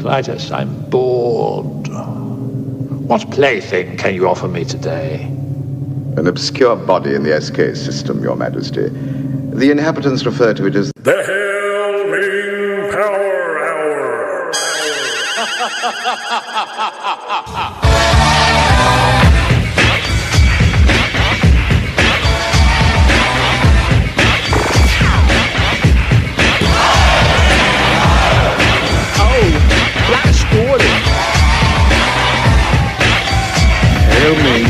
Clytus, I'm bored. What plaything can you offer me today? An obscure body in the SK system, Your Majesty. The inhabitants refer to it as the Hail Ming Power Hour. Flash Gordon. Hail Ming.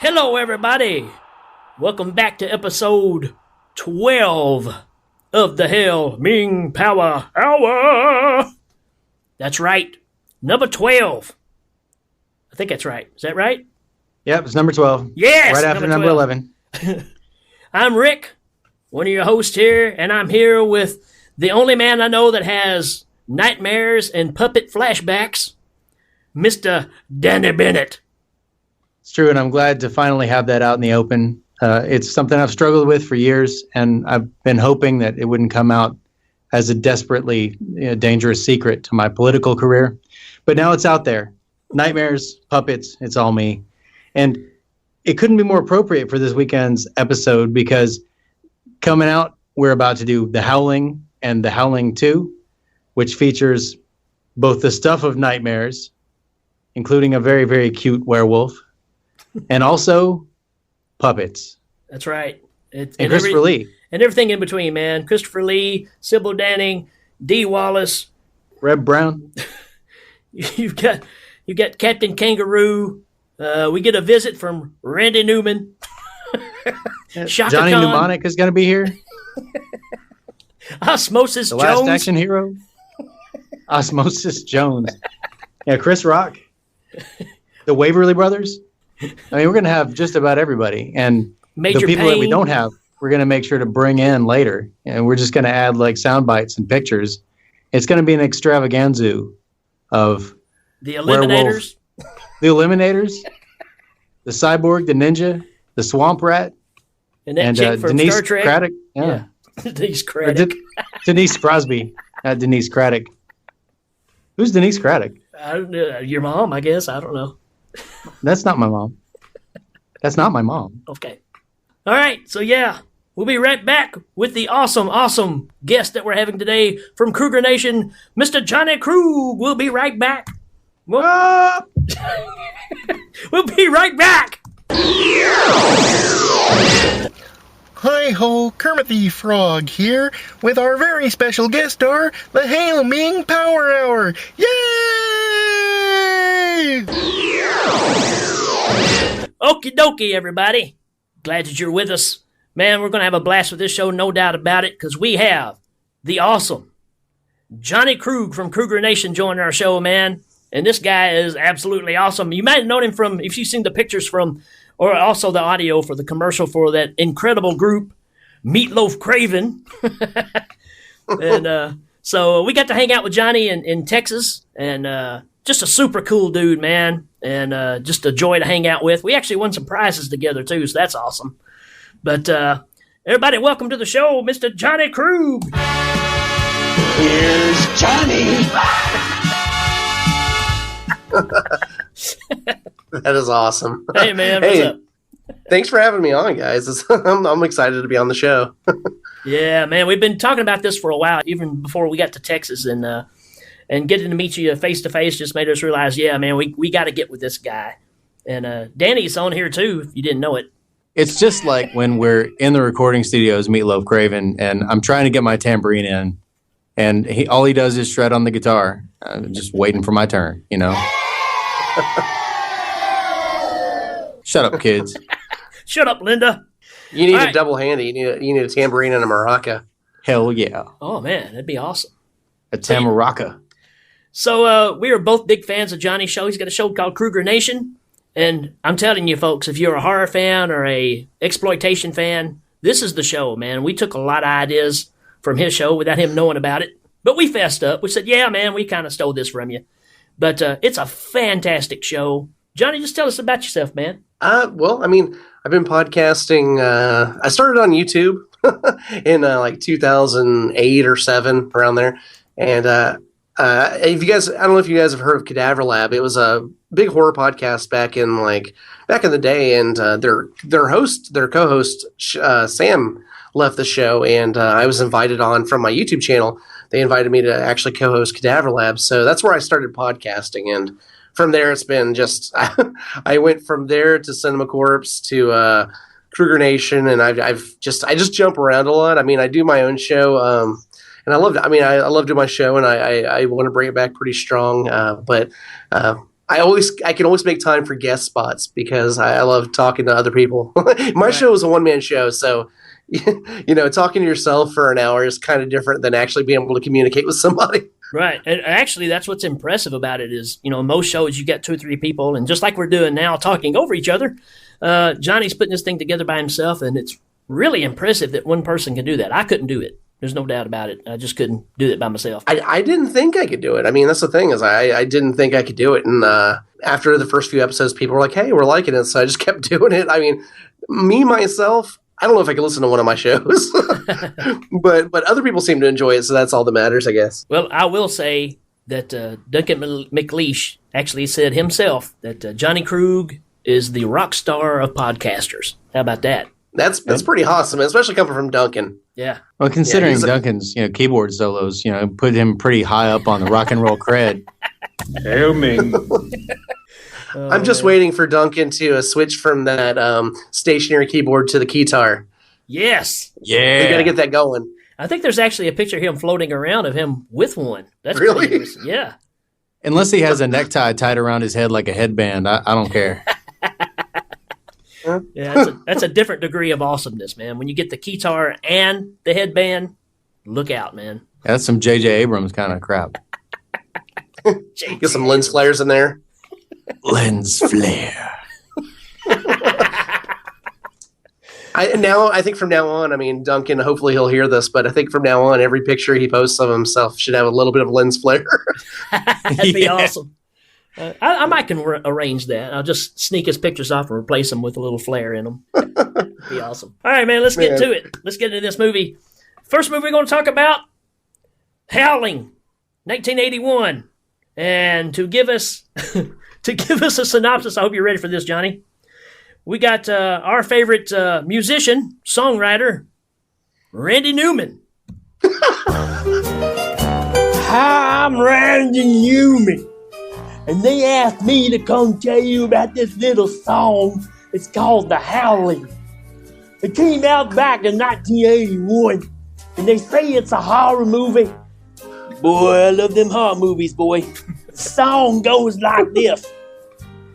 Hello, everybody. Welcome back to episode 12 of the Hail Ming Power Hour. That's right. Number 12. I think that's right. Is that right? Yep, it's number 12. Yes! Right after number 11. I'm Rick, one of your hosts here, and I'm here with the only man I know that has nightmares and puppet flashbacks, Mr. Danny Bennett. It's true, and I'm glad to finally have that out in the open. It's something I've struggled with for years, and I've been hoping that it wouldn't come out as a desperately dangerous secret to my political career. But now it's out there. Nightmares, puppets, it's all me. And it couldn't be more appropriate for this weekend's episode because coming out, we're about to do The Howling and The Howling 2, which features both the stuff of nightmares, including a very, very cute werewolf, and also puppets. That's right. And Christopher Lee. And everything in between, man. Christopher Lee, Sybil Danning, Dee Wallace. Reb Brown. You've got Captain Kangaroo. We get a visit from Randy Newman. Shaka Johnny Khan. Mnemonic is going to be here. Osmosis The Jones. Last Action Hero. Osmosis Jones. Yeah, Chris Rock. The Waverly Brothers. I mean, we're going to have just about everybody. And Major the people that we Payne. don't have, we're going to make sure to bring in later. And we're just going to add like sound bites and pictures. It's going to be an extravaganza of The Eliminators. the Eliminators, the Cyborg, the Ninja, the Swamp Rat, And that chick from Denise Star Trek. Craddock. Yeah. Denise Or Craddock. Denise Crosby, not Denise Craddock. Who's Denise Craddock? I don't know, your mom, I guess. I don't know. That's not my mom. That's not my mom. Okay. All right. So, yeah, we'll be right back with the awesome, awesome guest that we're having today from Kruger Nation, Mr. Johnny Krueg. We'll be right back. We'll be right back. Hi-ho, Kermit the Frog here with our very special guest star, the Hail Ming Power Hour. Yay! Okie dokie, everybody. Glad that you're with us. Man, we're going to have a blast with this show, no doubt about it, because we have the awesome Johnny Krueg from Kruger Nation joining our show, man. And this guy is absolutely awesome. You might have known him from, if you've seen the pictures from, or also the audio for the commercial for that incredible group, Meatloaf Craven. And so we got to hang out with Johnny in Texas, and just a super cool dude, man, and just a joy to hang out with. We actually won some prizes together, too, so that's awesome. But everybody, welcome to the show, Mr. Johnny Krueg. Here's Johnny. That is awesome. Hey, man, what's up? Thanks for having me on, guys. I'm excited to be on the show. Yeah, man, we've been talking about this for a while, even before we got to Texas, and getting to meet you face to face just made us realize, yeah, man, we got to get with this guy. And Danny's on here too, if you didn't know it. It's just like when we're in the recording studios, Meatloaf Craven, and I'm trying to get my tambourine in, and all he does is shred on the guitar, just waiting for my turn, you know? Shut up, kids. Shut up, Linda. You need All a right. double handy. You need a tambourine and a maraca. Hell yeah. Oh, man, that'd be awesome. A tamaraca. So we are both big fans of Johnny's show. He's got a show called Kruger Nation. And I'm telling you, folks, if you're a horror fan or a exploitation fan, this is the show, man. We took a lot of ideas from his show without him knowing about it. But we fessed up. We said, yeah, man, we kind of stole this from you. But it's a fantastic show. Johnny, just tell us about yourself, man. Well, I mean, I've been podcasting. I started on YouTube in like 2008 or 7, around there. And if you guys, I don't know if you guys have heard of Cadaver Lab. It was a big horror podcast back in the day. And their co-host, Sam, left the show, and I was invited on from my YouTube channel. They invited me to actually co-host Cadaver Lab. So that's where I started podcasting. And from there, it's been just, I went from there to Cinema Corps to Kruger Nation. And I just jump around a lot. I mean, I do my own show. And I love doing my show, and I want to bring it back pretty strong. But I can always make time for guest spots because I love talking to other people. My show is a one-man show. So, talking to yourself for an hour is kind of different than actually being able to communicate with somebody. Right. And actually, that's what's impressive about it is, most shows you get 2 or 3 people, and just like we're doing now, talking over each other, Johnny's putting this thing together by himself, and it's really impressive that one person can do that. I couldn't do it. There's no doubt about it. I just couldn't do it by myself. I didn't think I could do it. I mean, that's the thing is I didn't think I could do it. And after the first few episodes, people were like, hey, we're liking it. So I just kept doing it. I mean, myself, I don't know if I could listen to one of my shows, but other people seem to enjoy it, so that's all that matters, I guess. Well, I will say that Duncan McLeish actually said himself that Johnny Krueg is the rock star of podcasters. How about that? That's pretty awesome, especially coming from Duncan. Yeah. Well, considering Duncan's keyboard solos, put him pretty high up on the rock and roll cred. Hail Ming. I'm just waiting for Duncan to switch from that stationary keyboard to the keytar. Yes. Yeah. We got to get that going. I think there's actually a picture of him floating around of him with one. That's really? Yeah. Unless he has a necktie tied around his head like a headband, I don't care. Yeah, that's a different degree of awesomeness, man. When you get the keytar and the headband, look out, man. That's some J.J. Abrams kind of crap. Get some lens flares in there. Lens flare. I think from now on, I mean, Duncan, hopefully he'll hear this, but I think from now on, every picture he posts of himself should have a little bit of lens flare. That'd be awesome. I might can arrange that. I'll just sneak his pictures off and replace them with a little flare in them. That'd be awesome. All right, man, let's get to it. Let's get into this movie. First movie we're going to talk about, Howling, 1981. And to give us a synopsis, I hope you're ready for this, Johnny. We got our favorite musician, songwriter, Randy Newman. Hi, I'm Randy Newman. And they asked me to come tell you about this little song. It's called The Howling. It came out back in 1981. And they say it's a horror movie. Boy, I love them horror movies, boy. The song goes like this.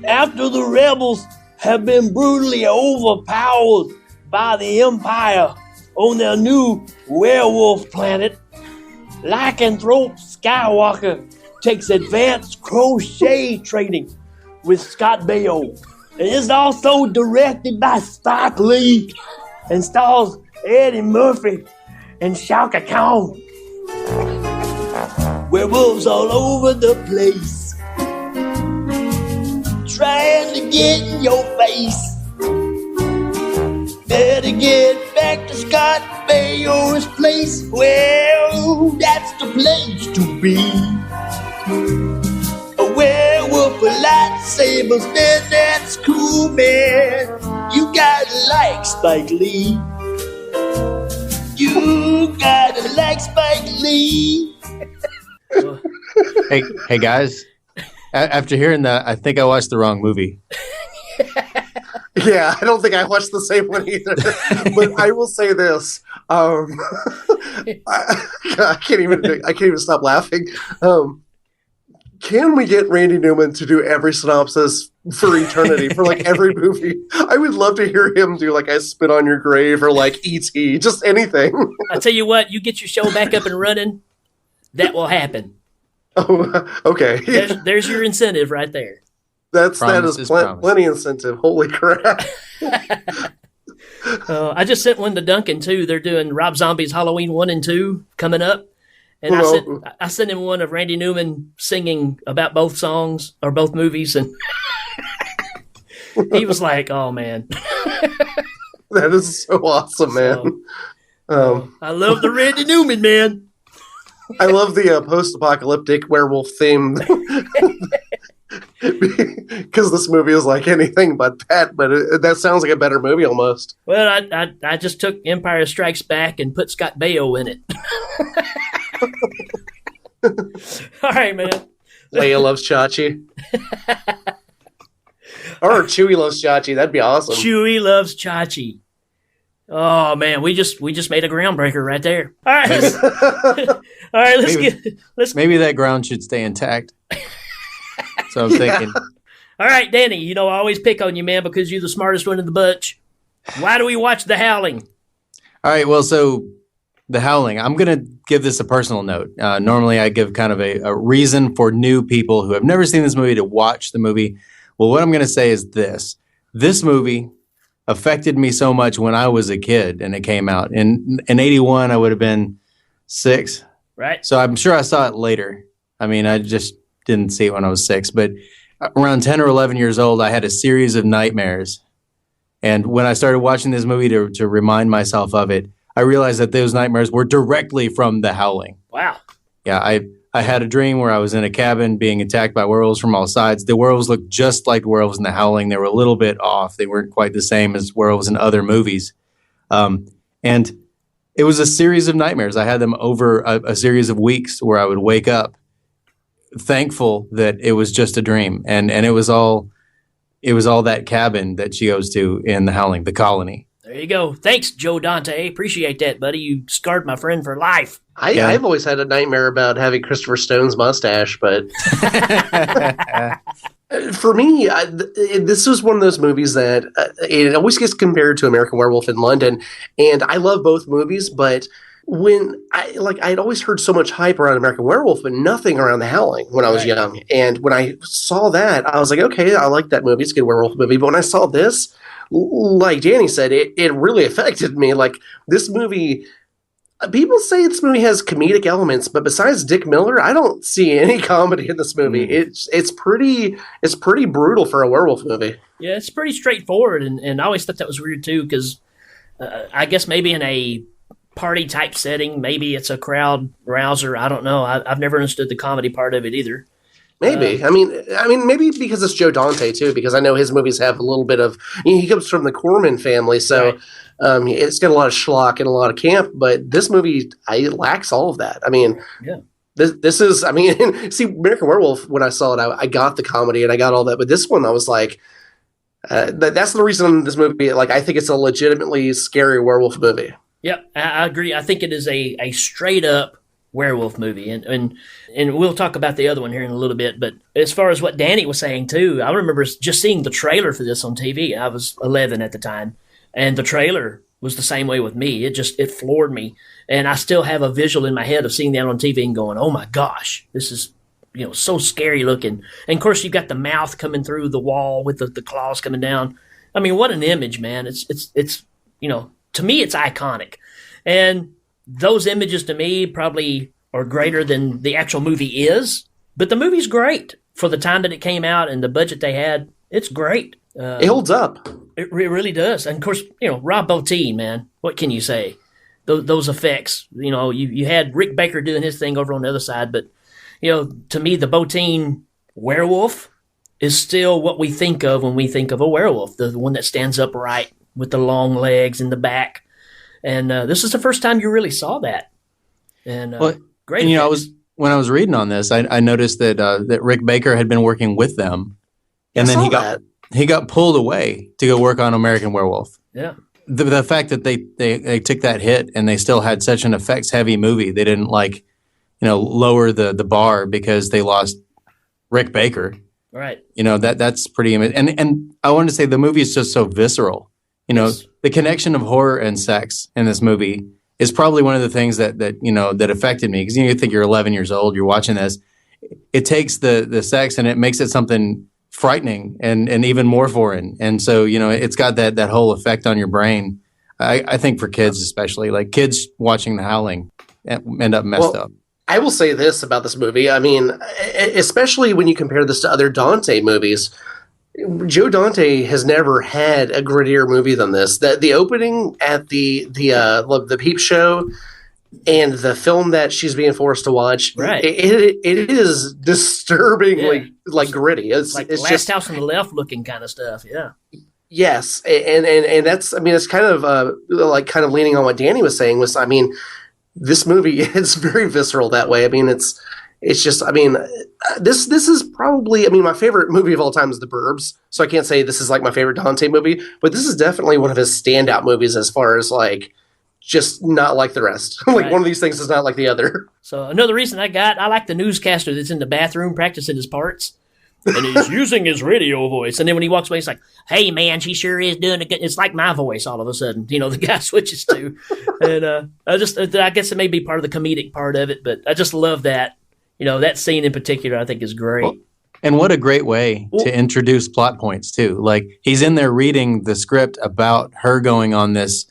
After the rebels have been brutally overpowered by the Empire on their new werewolf planet, Lycanthrope Skywalker takes advanced crochet training with Scott Baio. And it's also directed by Spike Lee and stars Eddie Murphy and Shaka Khan. Werewolves all over the place, trying to get in your face. Better get back to Scott Baio's place. Well, that's the place to be. A werewolf with lightsabers, man, that's cool, man. You gotta like Spike Lee. You gotta like Spike Lee. Hey guys, after hearing that, I think I watched the wrong movie. Yeah, I don't think I watched the same one either. But I will say this: I can't even stop laughing. Can we get Randy Newman to do every synopsis for eternity for like every movie? I would love to hear him do like I Spit on Your Grave or like E.T., just anything. I tell you what, you get your show back up and running, that will happen. Oh, okay. There's your incentive right there. That is plenty incentive. Holy crap. I just sent one to Duncan too. They're doing Rob Zombie's Halloween 1 and 2 coming up. And I sent him one of Randy Newman singing about both songs or both movies, and he was like, "Oh man, that is so awesome, man!" I love the Randy Newman, man. I love the post-apocalyptic werewolf theme because this movie is like anything but that. But that sounds like a better movie almost. Well, I just took Empire Strikes Back and put Scott Baio in it. All right, man. Leia loves Chachi. Or Chewie loves Chachi. That'd be awesome. Chewie loves Chachi. Oh man, we just made a groundbreaker right there. All right, let's maybe that ground should stay intact. So I'm thinking. All right, Danny. You know I always pick on you, man, because you're the smartest one in the bunch. Why do we watch The Howling? All right, well, so The Howling. I'm going to give this a personal note. Normally, I give kind of a reason for new people who have never seen this movie to watch the movie. Well, what I'm going to say is this. This movie affected me so much when I was a kid and it came out. In 81, I would have been 6. Right. So I'm sure I saw it later. I mean, I just didn't see it when I was 6. But around 10 or 11 years old, I had a series of nightmares. And when I started watching this movie to remind myself of it, I realized that those nightmares were directly from The Howling. Wow. Yeah, I had a dream where I was in a cabin being attacked by werewolves from all sides. The werewolves looked just like werewolves in The Howling. They were a little bit off. They weren't quite the same as werewolves in other movies. And it was a series of nightmares. I had them over a series of weeks where I would wake up thankful that it was just a dream. And it was all that cabin that she goes to in The Howling, the colony. There you go. Thanks, Joe Dante. Appreciate that, buddy. You scarred my friend for life. I've always had a nightmare about having Christopher Stone's mustache, but for me, this was one of those movies that it always gets compared to American Werewolf in London, and I love both movies, but when I'd always heard so much hype around American Werewolf, but nothing around The Howling when I was young. And when I saw that, I was like, okay, I like that movie. It's a good werewolf movie. But when I saw this, like Danny said, it really affected me. Like this movie, people say this movie has comedic elements, but besides Dick Miller, I don't see any comedy in this movie. It's pretty brutal for a werewolf movie. Yeah, it's pretty straightforward, and I always thought that was weird too, because I guess maybe in a party type setting, maybe it's a crowd rouser. I don't know. I've never understood the comedy part of it either. Maybe. I mean, maybe because it's Joe Dante too. Because I know his movies have a little bit of. He comes from the Corman family, so it's got a lot of schlock and a lot of camp. But this movie, it lacks all of that. I mean, this is. I mean, see, American Werewolf. When I saw it, I got the comedy and I got all that. But this one, I was like, that's the reason this movie. Like, I think it's a legitimately scary werewolf movie. Yep, I agree. I think it is a straight up werewolf movie, and we'll talk about the other one here in a little bit. But as far as what Danny was saying too, I remember just seeing the trailer for this on TV. I was 11 at the time, and the trailer was the same way with me. It floored me, and I still have a visual in my head of seeing that on TV and going, "Oh my gosh, this is so scary looking." And of course, you've got the mouth coming through the wall with the claws coming down. I mean, what an image, man! It's to me, it's iconic. And those images to me probably are greater than the actual movie is. But the movie's great for the time that it came out and the budget they had. It's great. It holds up. It really does. And of course, Rob Bottin, man, what can you say? Those effects, you had Rick Baker doing his thing over on the other side. But, to me, the Bottin werewolf is still what we think of when we think of a werewolf, the one that stands upright with the long legs in the back. And this is the first time you really saw that. And great. And, when I was reading on this, I noticed that Rick Baker had been working with them, and then he got pulled away to go work on American Werewolf. Yeah. The fact that they took that hit and they still had such an effects heavy movie, they didn't lower the bar because they lost Rick Baker. Right. That's pretty. And I wanted to say the movie is just so visceral. Yes. The connection of horror and sex in this movie is probably one of the things that affected me, because you think you're 11 years old, you're watching this. It takes the sex and it makes it something frightening and even more foreign. And so, it's got that whole effect on your brain. I think for kids especially, like kids watching The Howling end up messed up. I will say this about this movie. I mean, especially when you compare this to other Dante movies, Joe Dante has never had a grittier movie than this. The opening at the Peep Show and the film that she's being forced to watch, right? It is disturbingly like gritty. It's Last just House on the Left looking kind of stuff. Yeah. Yes, and that's, I mean, it's kind of kind of leaning on what Danny was saying. I mean, this movie is very visceral that way. I mean, it's just, I mean, this is probably, I mean, my favorite movie of all time is The Burbs, so I can't say this is like my favorite Dante movie, but this is definitely one of his standout movies as far as like just not like the rest. Like one of these things is not like the other. So another reason I like the newscaster that's in the bathroom practicing his parts. And he's using his radio voice. And then when he walks away, he's like, hey, man, she sure is doing it good. It's like my voice all of a sudden, the guy switches to. And I guess it may be part of the comedic part of it, but I just love that. That scene in particular, I think is great. Well, and what a great way to introduce plot points, too. Like, he's in there reading the script about her going on this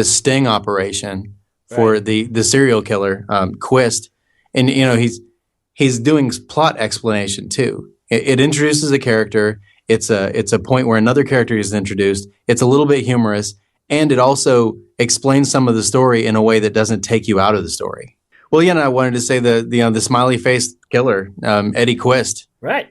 sting operation for the serial killer, Quist. And, he's doing plot explanation, too. It introduces a character. It's a point where another character is introduced. It's a little bit humorous, and it also explains some of the story in a way that doesn't take you out of the story. Well, yeah, and I wanted to say the smiley faced killer, Eddie Quist. Right.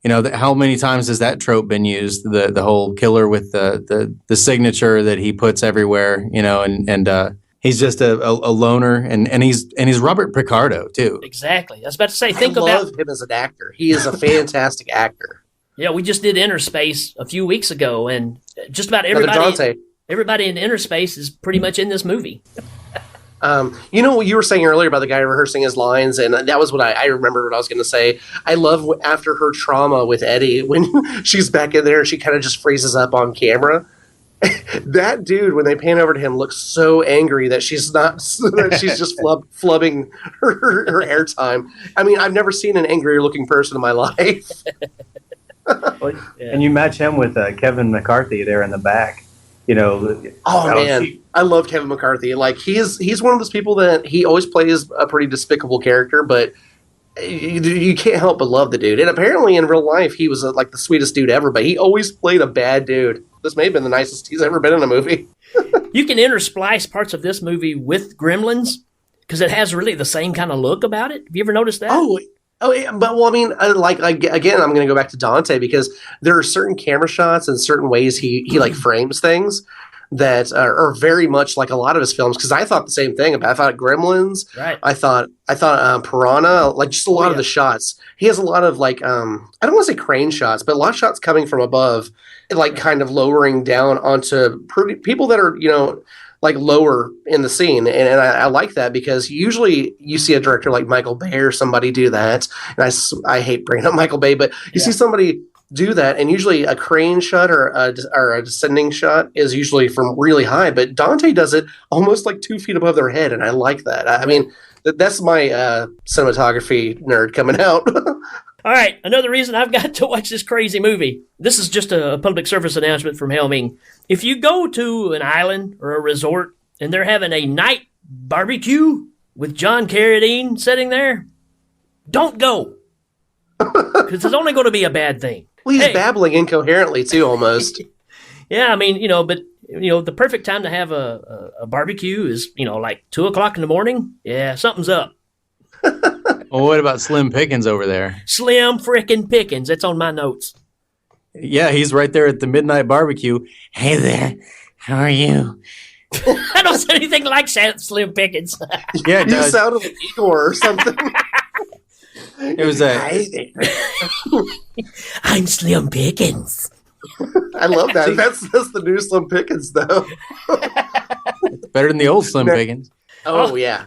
How many times has that trope been used? The whole killer with the signature that he puts everywhere. And he's just a loner, and he's Robert Picardo too. Exactly. I was about to say, I love him as an actor. He is a fantastic actor. Yeah, we just did Inner Space a few weeks ago, and just about everybody in Inner Space is pretty much in this movie. What you were saying earlier about the guy rehearsing his lines, and that was what I remember what I was going to say. I love after her trauma with Eddie, when she's back in there, she kind of just freezes up on camera. That dude, when they pan over to him, looks so angry that she's just flubbing her airtime. I mean, I've never seen an angrier looking person in my life. And you match him with Kevin McCarthy there in the back. I love Kevin McCarthy. Like, he's one of those people that he always plays a pretty despicable character, but you can't help but love the dude. And apparently in real life, he was like the sweetest dude ever, but he always played a bad dude. This may have been the nicest he's ever been in a movie. You can intersplice parts of this movie with Gremlins because it has really the same kind of look about it. Have you ever noticed that? Oh, yeah, but I mean, again, I'm going to go back to Dante because there are certain camera shots and certain ways he like frames things that are very much like a lot of his films. Because I thought the same thing about. I thought Gremlins. Right. I thought Piranha. Like just a lot of the shots. He has a lot of like I don't want to say crane shots, but a lot of shots coming from above, like kind of lowering down onto people that are like lower in the scene. And I like that because usually you see a director like Michael Bay or somebody do that. And I hate bringing up Michael Bay, but you see somebody do that. And usually a crane shot or a descending shot is usually from really high, but Dante does it almost like 2 feet above their head. And I like that. I mean, that's my cinematography nerd coming out. All right, another reason I've got to watch this crazy movie. This is just a public service announcement from Hail Ming. If you go to an island or a resort and they're having a night barbecue with John Carradine sitting there, don't go. Because it's only going to be a bad thing. Well, he's babbling incoherently, too, almost. Yeah, I mean, but the perfect time to have a barbecue is, like 2 o'clock in the morning. Yeah, something's up. Well, what about Slim Pickens over there? Slim frickin' Pickens. That's on my notes. Yeah, he's right there at the midnight barbecue. Hey there, how are you? I don't say anything like Slim Pickens. Yeah, it you sounded like Igor or something. It was I'm Slim Pickens. I love that. That's the new Slim Pickens, though. It's better than the old Slim Pickens. Oh yeah.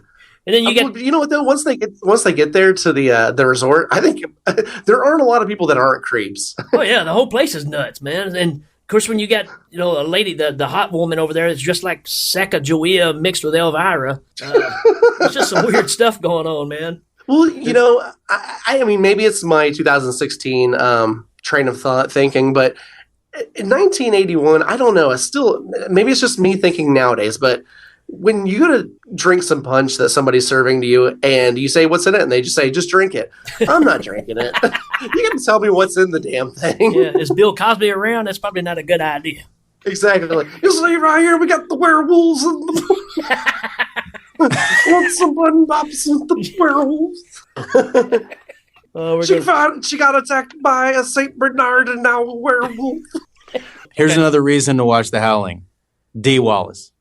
And then you know what though? Once they get there to the resort, I think there aren't a lot of people that aren't creeps. Oh yeah, the whole place is nuts, man. And of course, when you got a lady, the hot woman over there, it's just like Sacagawea mixed with Elvira. It's just some weird stuff going on, man. Well, I mean, maybe it's my 2016 train of thought thinking, but in 1981, I don't know. Maybe it's just me thinking nowadays, but when you go to drink some punch that somebody's serving to you and you say, what's in it? And they just say, just drink it. I'm not drinking it. You can tell me what's in the damn thing. Yeah, is Bill Cosby around? That's probably not a good idea. Exactly. You see right here, we got the werewolves and want some button bops with the werewolves. She got attacked by a Saint Bernard and now a werewolf. Here's another reason to watch The Howling. D. Wallace.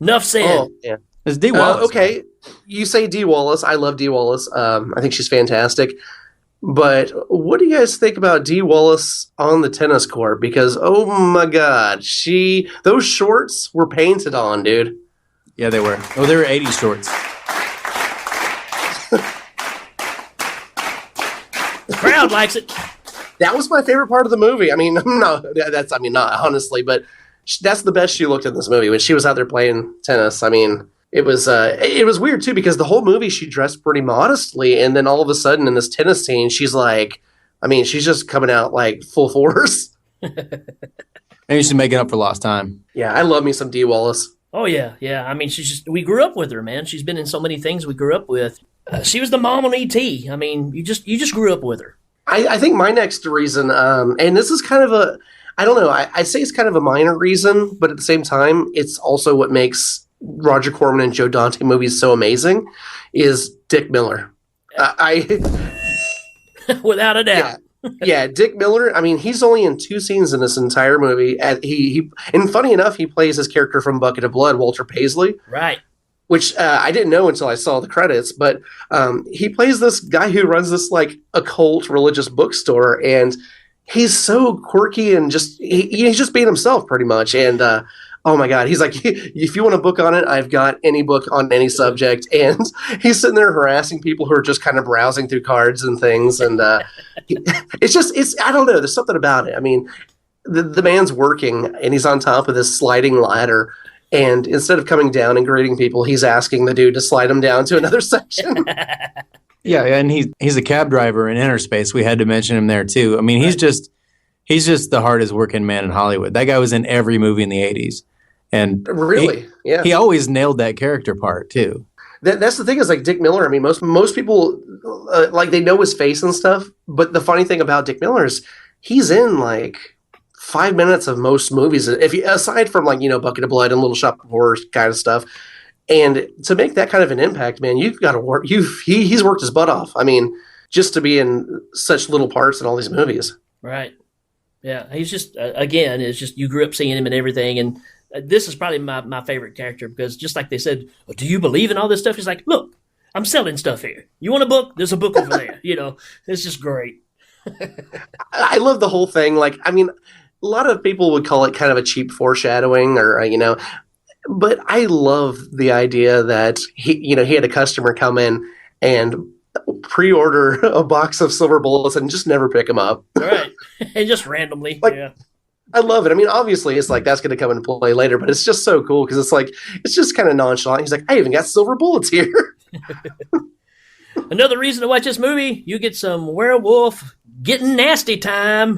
Enough said. Oh, yeah. It's D. Wallace. Okay, you say D. Wallace. I love D. Wallace. I think she's fantastic. But what do you guys think about D. Wallace on the tennis court? Because, oh my God, those shorts were painted on, dude. Yeah, they were. Oh, they were 80s shorts. The crowd likes it. That was my favorite part of the movie. I mean, not honestly, but that's the best she looked in this movie when she was out there playing tennis. I mean, it was weird too because the whole movie she dressed pretty modestly, and then all of a sudden in this tennis scene, she's like, I mean, she's just coming out like full force. Maybe she's making up for lost time. Yeah, I love me some D. Wallace. Oh yeah. I mean, we grew up with her, man. She's been in so many things we grew up with. She was the mom on E.T. I mean, you just grew up with her. I think my next reason, and this is kind of I don't know, I say it's kind of a minor reason, but at the same time, it's also what makes Roger Corman and Joe Dante movies so amazing, is Dick Miller. Without a doubt. Yeah, Dick Miller, I mean, he's only in 2 scenes in this entire movie. And funny enough, he plays his character from Bucket of Blood, Walter Paisley. Right. Which I didn't know until I saw the credits, but he plays this guy who runs this like occult religious bookstore, and he's so quirky and he's just being himself pretty much. And oh my God, he's like, if you want a book on it, I've got any book on any subject. And he's sitting there harassing people who are just kind of browsing through cards and things. And it's I don't know, there's something about it. I mean, the man's working and he's on top of this sliding ladder. And instead of coming down and greeting people, he's asking the dude to slide him down to another section. Yeah, and he's a cab driver in Interspace. We had to mention him there too. I mean, he's just the hardest working man in Hollywood. That guy was in every movie in the 80s. And really? He always nailed that character part too. That's the thing is like Dick Miller. I mean, most people like they know his face and stuff. But the funny thing about Dick Miller is he's in like 5 minutes of most movies, aside from like, Bucket of Blood and Little Shop of Horrors kind of stuff. And to make that kind of an impact, man, you've got to work. He's worked his butt off. I mean, just to be in such little parts in all these movies. Right. Yeah. He's just, again, it's just, you grew up seeing him and everything. And this is probably my favorite character because just like they said, oh, do you believe in all this stuff? He's like, look, I'm selling stuff here. You want a book? There's a book over there. It's just great. I love the whole thing. Like, I mean, a lot of people would call it kind of a cheap foreshadowing or, but I love the idea that he had a customer come in and pre-order a box of silver bullets and just never pick them up. Right. And just randomly. Yeah. I love it. I mean, obviously it's like, that's going to come into play later, but it's just so cool. Cause it's like, it's just kind of nonchalant. He's like, I even got silver bullets here. Another reason to watch this movie, you get some werewolf getting nasty time.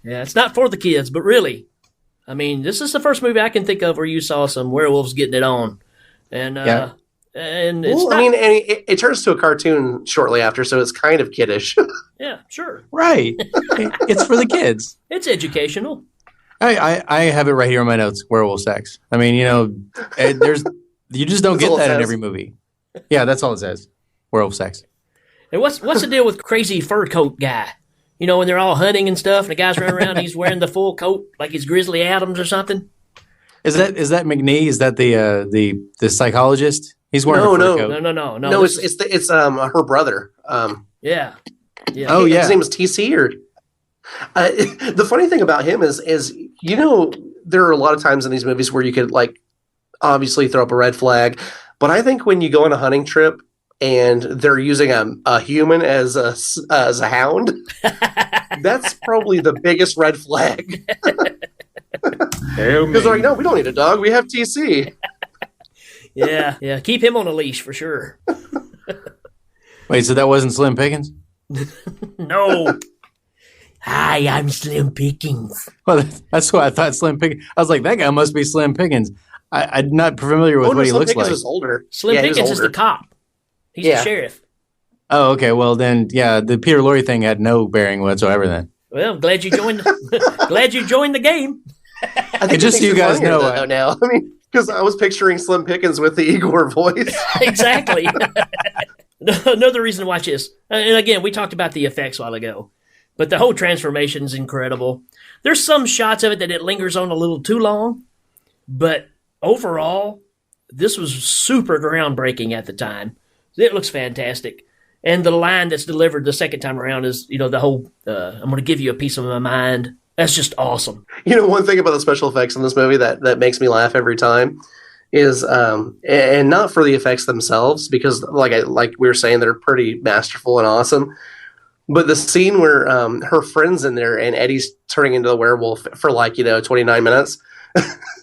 Yeah, it's not for the kids, but really, I mean, this is the first movie I can think of where you saw some werewolves getting it on, and and it's well, I mean, and it turns to a cartoon shortly after, so it's kind of kiddish. Yeah, sure, right. It's for the kids. It's educational. I have it right here in my notes. Werewolf sex. I mean, you just don't get that in every movie. Yeah, that's all it says. Werewolf sex. And what's the deal with crazy fur coat guy? When they're all hunting and stuff, and the guy's running around, he's wearing the full coat like he's Grizzly Adams or something. Is that McNee? Is that the psychologist? He's wearing a fur coat. No. No, it's her brother. Yeah. Oh yeah. His name is TC. Or the funny thing about him is there are a lot of times in these movies where you could like obviously throw up a red flag, but I think when you go on a hunting trip and they're using a human as a hound, that's probably the biggest red flag. Because they're like, no, we don't need a dog. We have TC. Yeah. Keep him on a leash for sure. Wait, so that wasn't Slim Pickens? No. Hi, I'm Slim Pickens. Well, that's what I thought. Slim Pickens. I was like, that guy must be Slim Pickens. I'm not familiar with what he Slim looks Pickens like. is older. Slim Yeah, he was Pickens is the older. cop. He's the sheriff. Oh, okay. Well, then, yeah, the Peter Lorre thing had no bearing whatsoever then. Well, I'm glad you joined. Glad you joined the game. I think just it so you makes it guys funnier, know, though, now. I mean, because I was picturing Slim Pickens with the Igor voice. Exactly. Another reason to watch this, and again, we talked about the effects a while ago, but the whole transformation is incredible. There's some shots of it that it lingers on a little too long, but overall, this was super groundbreaking at the time. It looks fantastic. And the line that's delivered the second time around is, the whole, I'm going to give you a piece of my mind. That's just awesome. One thing about the special effects in this movie that makes me laugh every time is, and not for the effects themselves, because like we were saying, they're pretty masterful and awesome. But the scene where her friend's in there and Eddie's turning into the werewolf for 29 minutes.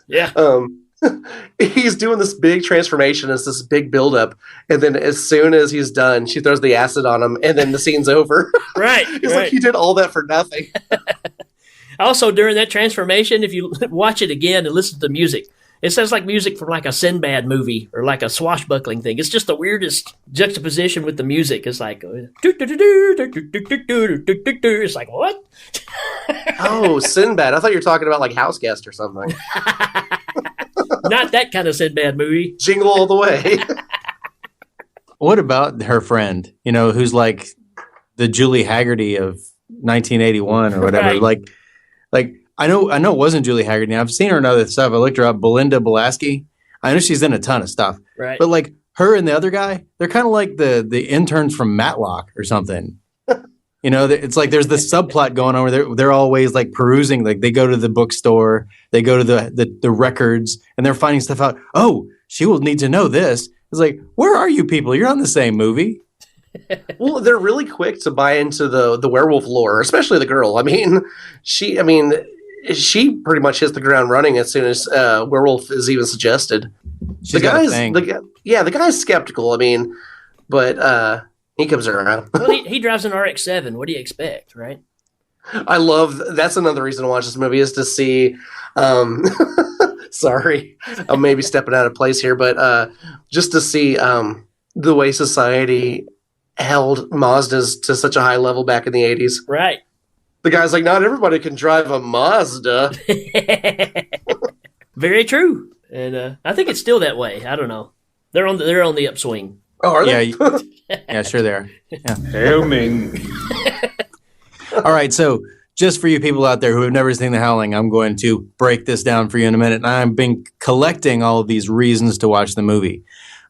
Yeah. He's doing this big transformation. It's this big buildup. And then as soon as he's done, she throws the acid on him and then the scene's over. Right. It's like he did all that for nothing. Also, during that transformation, if you watch it again and listen to the music, it sounds like music from like a Sinbad movie or like a swashbuckling thing. It's just the weirdest juxtaposition with the music. It's like, it's like, what? Oh, Sinbad. I thought you were talking about like House Guest or something. Not that kind of Sinbad movie. Jingle all the way. What about her friend, who's like the Julie Haggerty of 1981 or whatever? Right. Like I know it wasn't Julie Haggerty. I've seen her in other stuff. I looked her up, Belinda Belaski. I know she's in a ton of stuff. Right. But like her and the other guy, they're kind of like the interns from Matlock or something. It's like there's this subplot going on where they're always like perusing. Like they go to the bookstore, they go to the records, and they're finding stuff out. Oh, she will need to know this. It's like, where are you people? You're on the same movie. Well, they're really quick to buy into the werewolf lore, especially the girl. She pretty much hits the ground running as soon as werewolf is even suggested. She's got a thing. The guy's skeptical. But he comes around. Well, he drives an RX-7. What do you expect, right? I love. That's another reason to watch this movie is to see. Sorry, I'm maybe stepping out of place here, but just to see the way society held Mazdas to such a high level back in the 80s. Right. The guy's like, not everybody can drive a Mazda. Very true. And I think it's still that way. I don't know. They're on the upswing. Oh, are they? Yeah, yeah, sure they are. Yeah. Hail Ming. All right, so just for you people out there who have never seen The Howling, I'm going to break this down for you in a minute. And I've been collecting all of these reasons to watch the movie.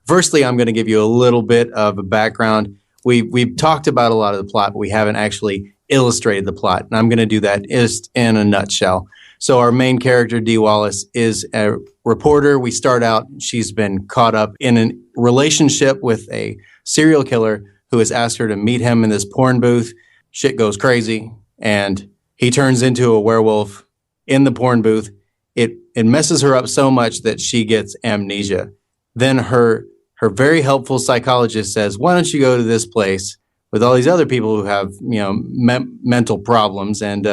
Firstly, I'm going to give you a little bit of a background. We've talked about a lot of the plot, but we haven't actually illustrated the plot. And I'm going to do that just in a nutshell. So our main character, Dee Wallace, is a reporter. We start out, she's been caught up in a relationship with a serial killer who has asked her to meet him in this porn booth. Shit goes crazy, and he turns into a werewolf in the porn booth. It messes her up so much that she gets amnesia. Then her very helpful psychologist says, why don't you go to this place with all these other people who have, mental problems and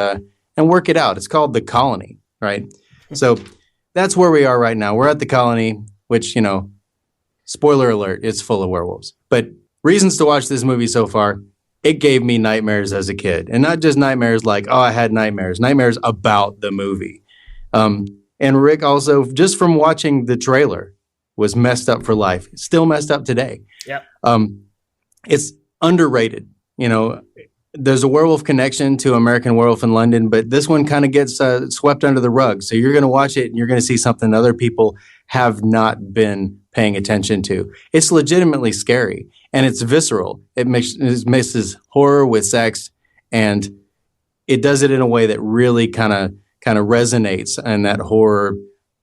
work it out. It's called The Colony, right? So that's where we are right now. We're at The Colony, which, spoiler alert, it's full of werewolves. But reasons to watch this movie so far, it gave me nightmares as a kid. And not just nightmares like, oh, I had nightmares about the movie. And Rick also, just from watching the trailer, was messed up for life. It's still messed up today. Yep. It's underrated. There's a werewolf connection to American Werewolf in London, but this one kind of gets swept under the rug. So you're going to watch it and you're going to see something other people have not been paying attention to. It's legitimately scary and it's visceral. It mixes horror with sex, and it does it in a way that really kind of resonates in that horror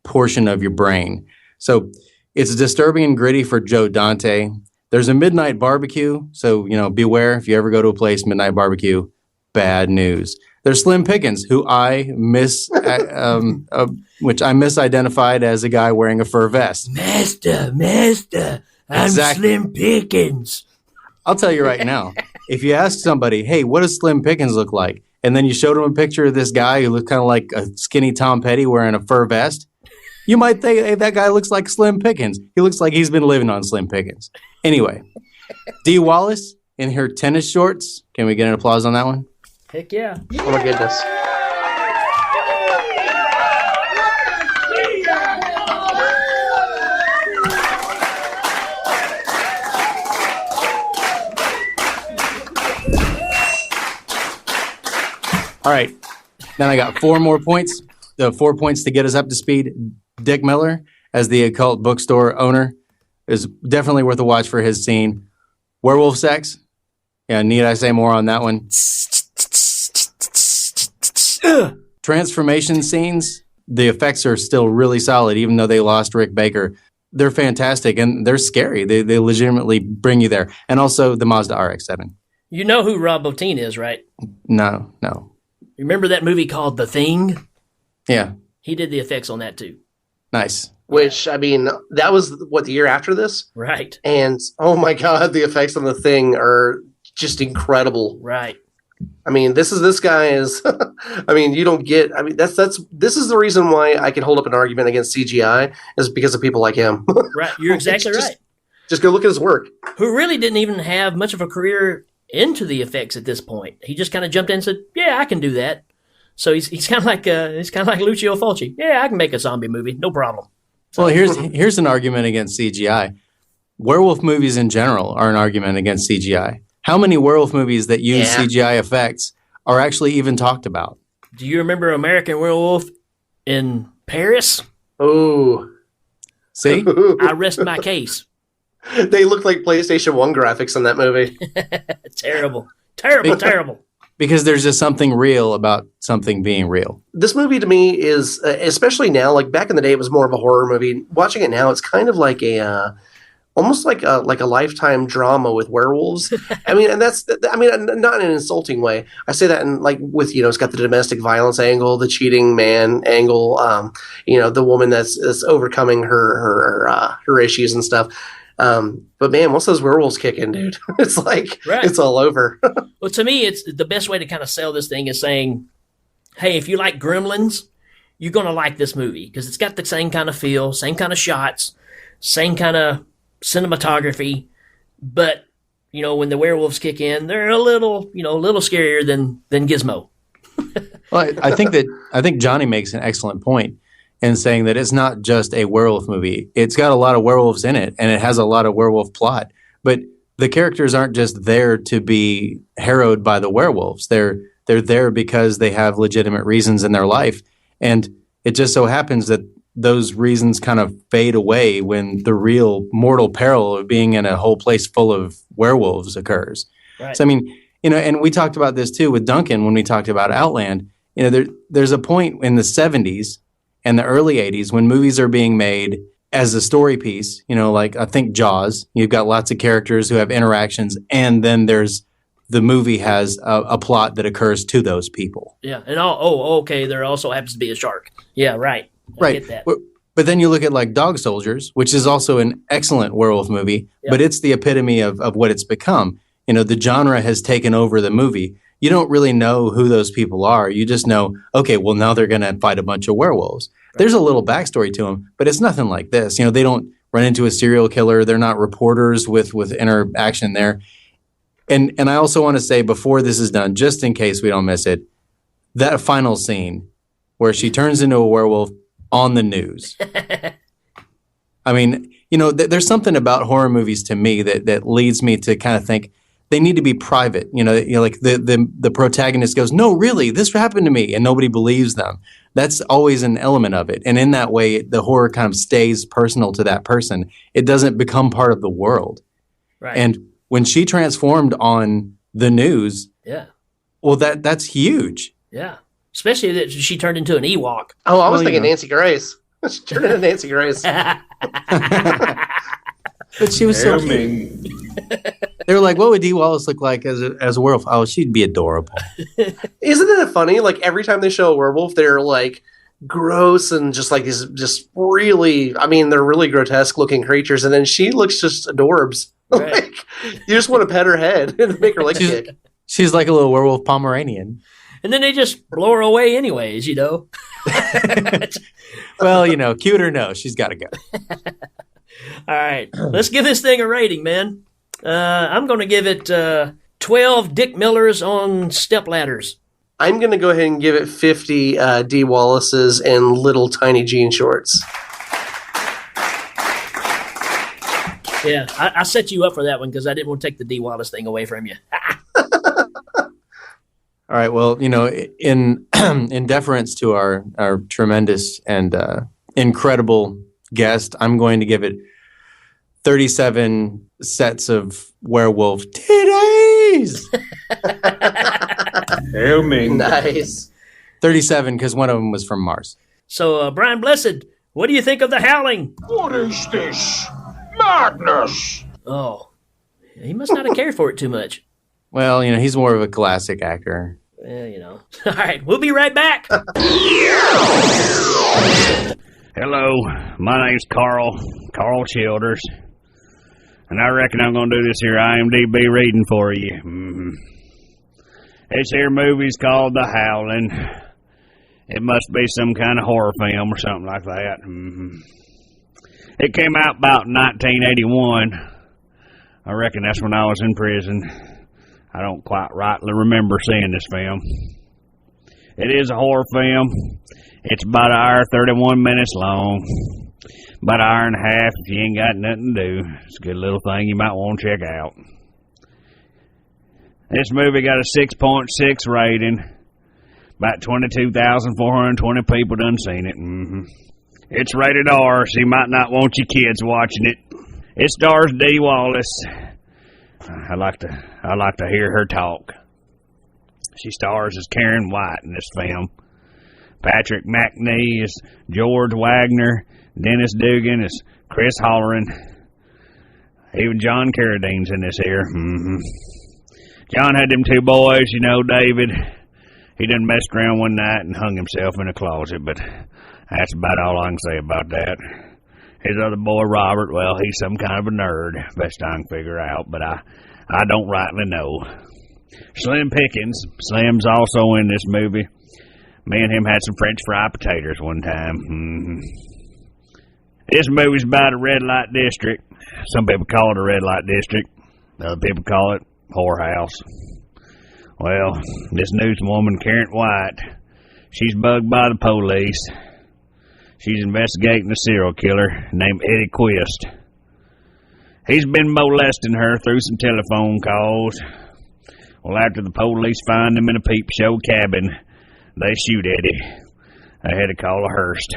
portion of your brain. So it's disturbing and gritty for Joe Dante. There's a midnight barbecue, so, beware if you ever go to a place, midnight barbecue, bad news. There's Slim Pickens, who I which I misidentified as a guy wearing a fur vest. Master, I'm Exactly. Slim Pickens. I'll tell you right now, if you ask somebody, hey, what does Slim Pickens look like? And then you showed them a picture of this guy who looked kind of like a skinny Tom Petty wearing a fur vest, you might think, hey, that guy looks like Slim Pickens. He looks like he's been living on Slim Pickens. Anyway, Dee Wallace in her tennis shorts. Can we get an applause on that one? Heck yeah. Oh my goodness. All right. Then I got 4 more points. The 4 points to get us up to speed. Dick Miller, as the occult bookstore owner, is definitely worth a watch for his scene. Werewolf sex. Yeah, need I say more on that one? Transformation scenes. The effects are still really solid, even though they lost Rick Baker. They're fantastic, and they're scary. They legitimately bring you there. And also the Mazda RX-7. You know who Rob Bottin is, right? No. Remember that movie called The Thing? Yeah. He did the effects on that too. Nice. Which, I mean, that was, the year after this? Right. And, oh my God, the effects on The Thing are just incredible. Right. I mean, this guy is, I mean, you don't get, I mean, this is the reason why I can hold up an argument against CGI, is because of people like him. Right. You're exactly right. Just go look at his work. Who really didn't even have much of a career into the effects at this point. He just kind of jumped in and said, yeah, I can do that. So he's kind of like Lucio Fulci. Yeah, I can make a zombie movie, no problem. Well, here's an argument against CGI. Werewolf movies in general are an argument against CGI. How many werewolf movies that use CGI effects are actually even talked about? Do you remember American Werewolf in Paris? Oh. See? I rest my case. They look like PlayStation 1 graphics in that movie. Terrible. Because there's just something real about something being real. This movie to me is, especially now, like back in the day, it was more of a horror movie. Watching it now, it's kind of like almost like a Lifetime drama with werewolves. I mean, and not in an insulting way. I say that in like with, it's got the domestic violence angle, the cheating man angle, the woman that's overcoming her issues and stuff. But man, once those werewolves kick in, dude, it's like, It's all over. Well, to me, it's the best way to kind of sell this thing is saying, hey, if you like Gremlins, you're going to like this movie because it's got the same kind of feel, same kind of shots, same kind of cinematography. But, when the werewolves kick in, they're a little scarier than Gizmo. Well, I think Johnny makes an excellent point in saying that it's not just a werewolf movie. It's got a lot of werewolves in it, and it has a lot of werewolf plot. But the characters aren't just there to be harrowed by the werewolves. They're there because they have legitimate reasons in their life. And it just so happens that those reasons kind of fade away when the real mortal peril of being in a whole place full of werewolves occurs. Right. So, I mean, and we talked about this too with Duncan when we talked about Outland. There's a point in the 70s and the early 80s when movies are being made as a story piece, like I think Jaws, you've got lots of characters who have interactions, and then the movie has a plot that occurs to those people. Yeah, and okay, there also happens to be a shark. Yeah, right. I get that. But then you look at like Dog Soldiers, which is also an excellent werewolf movie, but it's the epitome of what it's become. The genre has taken over the movie. You don't really know who those people are. You just know, okay, well, now they're going to fight a bunch of werewolves. Right. There's a little backstory to them, but it's nothing like this. They don't run into a serial killer. They're not reporters with interaction there. And I also want to say before this is done, just in case we don't miss it, that final scene where she turns into a werewolf on the news. I mean, there's something about horror movies to me that leads me to kind of think, they need to be private. Like the protagonist goes, no, really, this happened to me, and nobody believes them. That's always an element of it. And in that way, the horror kind of stays personal to that person. It doesn't become part of the world. Right. And when she transformed on the news, well, that's huge. Yeah. Especially that she turned into an Ewok. Oh, I was thinking Nancy Grace. She turned into Nancy Grace. But she was so cute. They were like, what would Dee Wallace look like as a werewolf? Oh, she'd be adorable. Isn't it funny? Like every time they show a werewolf, they're like gross and just like these, just really, I mean, they're really grotesque looking creatures. And then she looks just adorbs. Right. Like, you just want to pet her head and make her leg kick. She's like a little werewolf Pomeranian. And then they just blow her away anyways, you know. Well, cute or no, she's got to go. All right, let's give this thing a rating, man. I'm going to give it 12 Dick Millers on step ladders. I'm going to go ahead and give it 50 D. Wallaces and little tiny jean shorts. Yeah, I set you up for that one because I didn't want to take the D. Wallace thing away from you. All right. Well, in in deference to our tremendous and incredible guest, I'm going to give it 37 sets of werewolf titties. Hail Ming. Nice. 37 because one of them was from Mars. So, Brian Blessed, what do you think of The Howling? What is this? Madness! Oh, he must not have cared for it too much. Well, he's more of a classic actor. All right, we'll be right back. Hello, my name's Carl Childers, and I reckon I'm going to do this here IMDb reading for you. Mm-hmm. This here movie's called The Howling. It must be some kind of horror film or something like that. Mm-hmm. It came out about 1981. I reckon that's when I was in prison. I don't quite rightly remember seeing this film. It is a horror film. It's about an hour, 31 minutes long. About an hour and a half if you ain't got nothing to do. It's a good little thing you might want to check out. This movie got a 6.6 rating. About 22,420 people done seen it. Mm-hmm. It's rated R, so you might not want your kids watching it. It stars Dee Wallace. I like to hear her talk. She stars as Karen White in this film. Patrick McNee is George Wagner. Dennis Dugan is Chris Halloran. Even John Carradine's in this here. Mm-hmm. John had them two boys, David. He done messed around one night and hung himself in a closet, but that's about all I can say about that. His other boy, Robert, well, he's some kind of a nerd, best I can figure out, but I don't rightly know. Slim Pickens. Slim's also in this movie. Me and him had some French fried potatoes one time. Mm-hmm. This movie's about a red light district. Some people call it a red light district. Other people call it whorehouse. Well, this newswoman, Karen White, she's bugged by the police. She's investigating a serial killer named Eddie Quist. He's been molesting her through some telephone calls. Well, after the police find him in a peep show cabin, they shoot Eddie. They had to call a Hearst.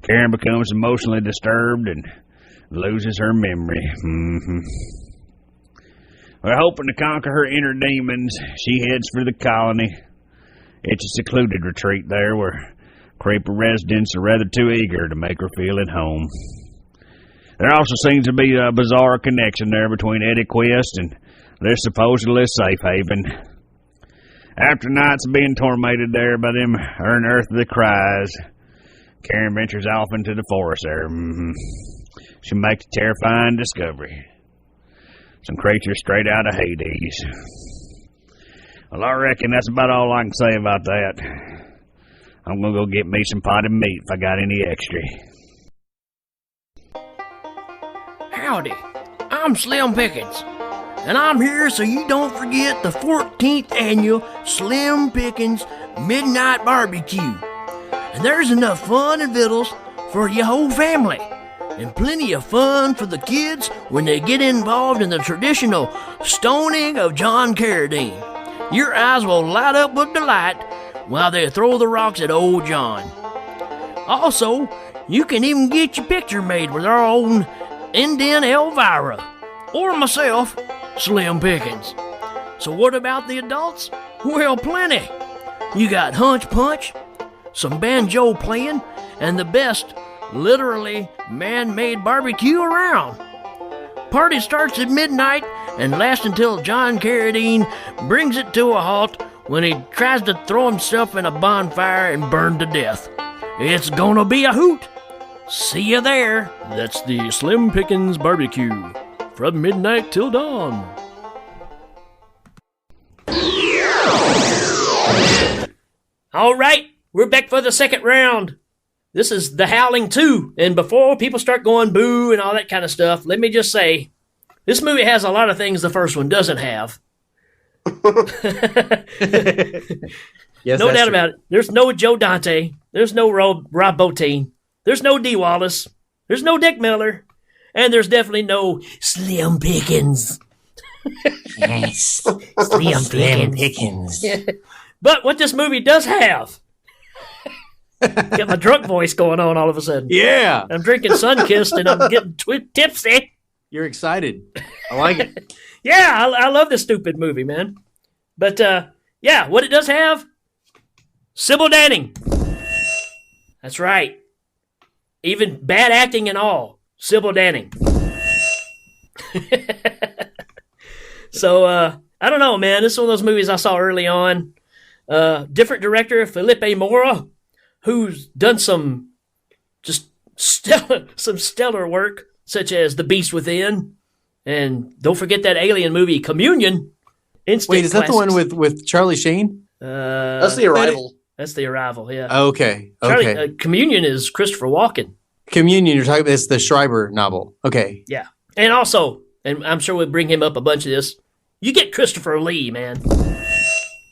Karen becomes emotionally disturbed and loses her memory. Mm-hmm. Well, hoping to conquer her inner demons, she heads for the colony. It's a secluded retreat there where creeper residents are rather too eager to make her feel at home. There also seems to be a bizarre connection there between Eddie Quist and their supposedly safe haven. After nights of being tormented there by them unearthly cries, Karen ventures off into the forest there. Mm-hmm. She makes a terrifying discovery. Some creatures straight out of Hades. Well, I reckon that's about all I can say about that. I'm gonna go get me some potted meat if I got any extra. Howdy, I'm Slim Pickens, and I'm here so you don't forget the 14th annual Slim Pickens Midnight Barbecue. And there's enough fun and victuals for your whole family. And plenty of fun for the kids when they get involved in the traditional stoning of John Carradine. Your eyes will light up with delight while they throw the rocks at old John. Also, you can even get your picture made with our own Indian Elvira, or myself, Slim Pickens. So what about the adults? Well, plenty. You got Hunch Punch, some banjo playing, and the best literally man-made barbecue around. Party starts at midnight and lasts until John Carradine brings it to a halt when he tries to throw himself in a bonfire and burn to death. It's gonna be a hoot. See you there. That's the Slim Pickens Barbecue from from midnight till dawn. All right, we're back for the second round. This is The Howling 2. And before people start going boo and all that kind of stuff, let me just say, this movie has a lot of things the first one doesn't have. Yes, no doubt true. about it. There's no Joe Dante. There's no Rob Bottin. There's no Dee Wallace. There's no Dick Miller. And there's definitely no Slim Pickens. Yes. Slim Pickens. But what this movie does have, got my drunk voice going on all of a sudden. Yeah. I'm drinking Sunkist and I'm getting tipsy. You're excited. I like it. Yeah, I love this stupid movie, man. But, yeah, what it does have, Sybil Danning. That's right. Even bad acting and all, Sybil Danning. So, I don't know, man. This is one of those movies I saw early on. Different director, Felipe Mora, who's done some just stellar work, such as The Beast Within, and don't forget that alien movie, Communion. Wait, is that the one with Charlie Sheen? That's The Arrival. That's The Arrival, yeah. Okay. Communion is Christopher Walken. Communion, you're talking about, it's the Schreiber novel. Okay. Yeah. And also, and I'm sure we'll bring him up a bunch of this, you get Christopher Lee, man.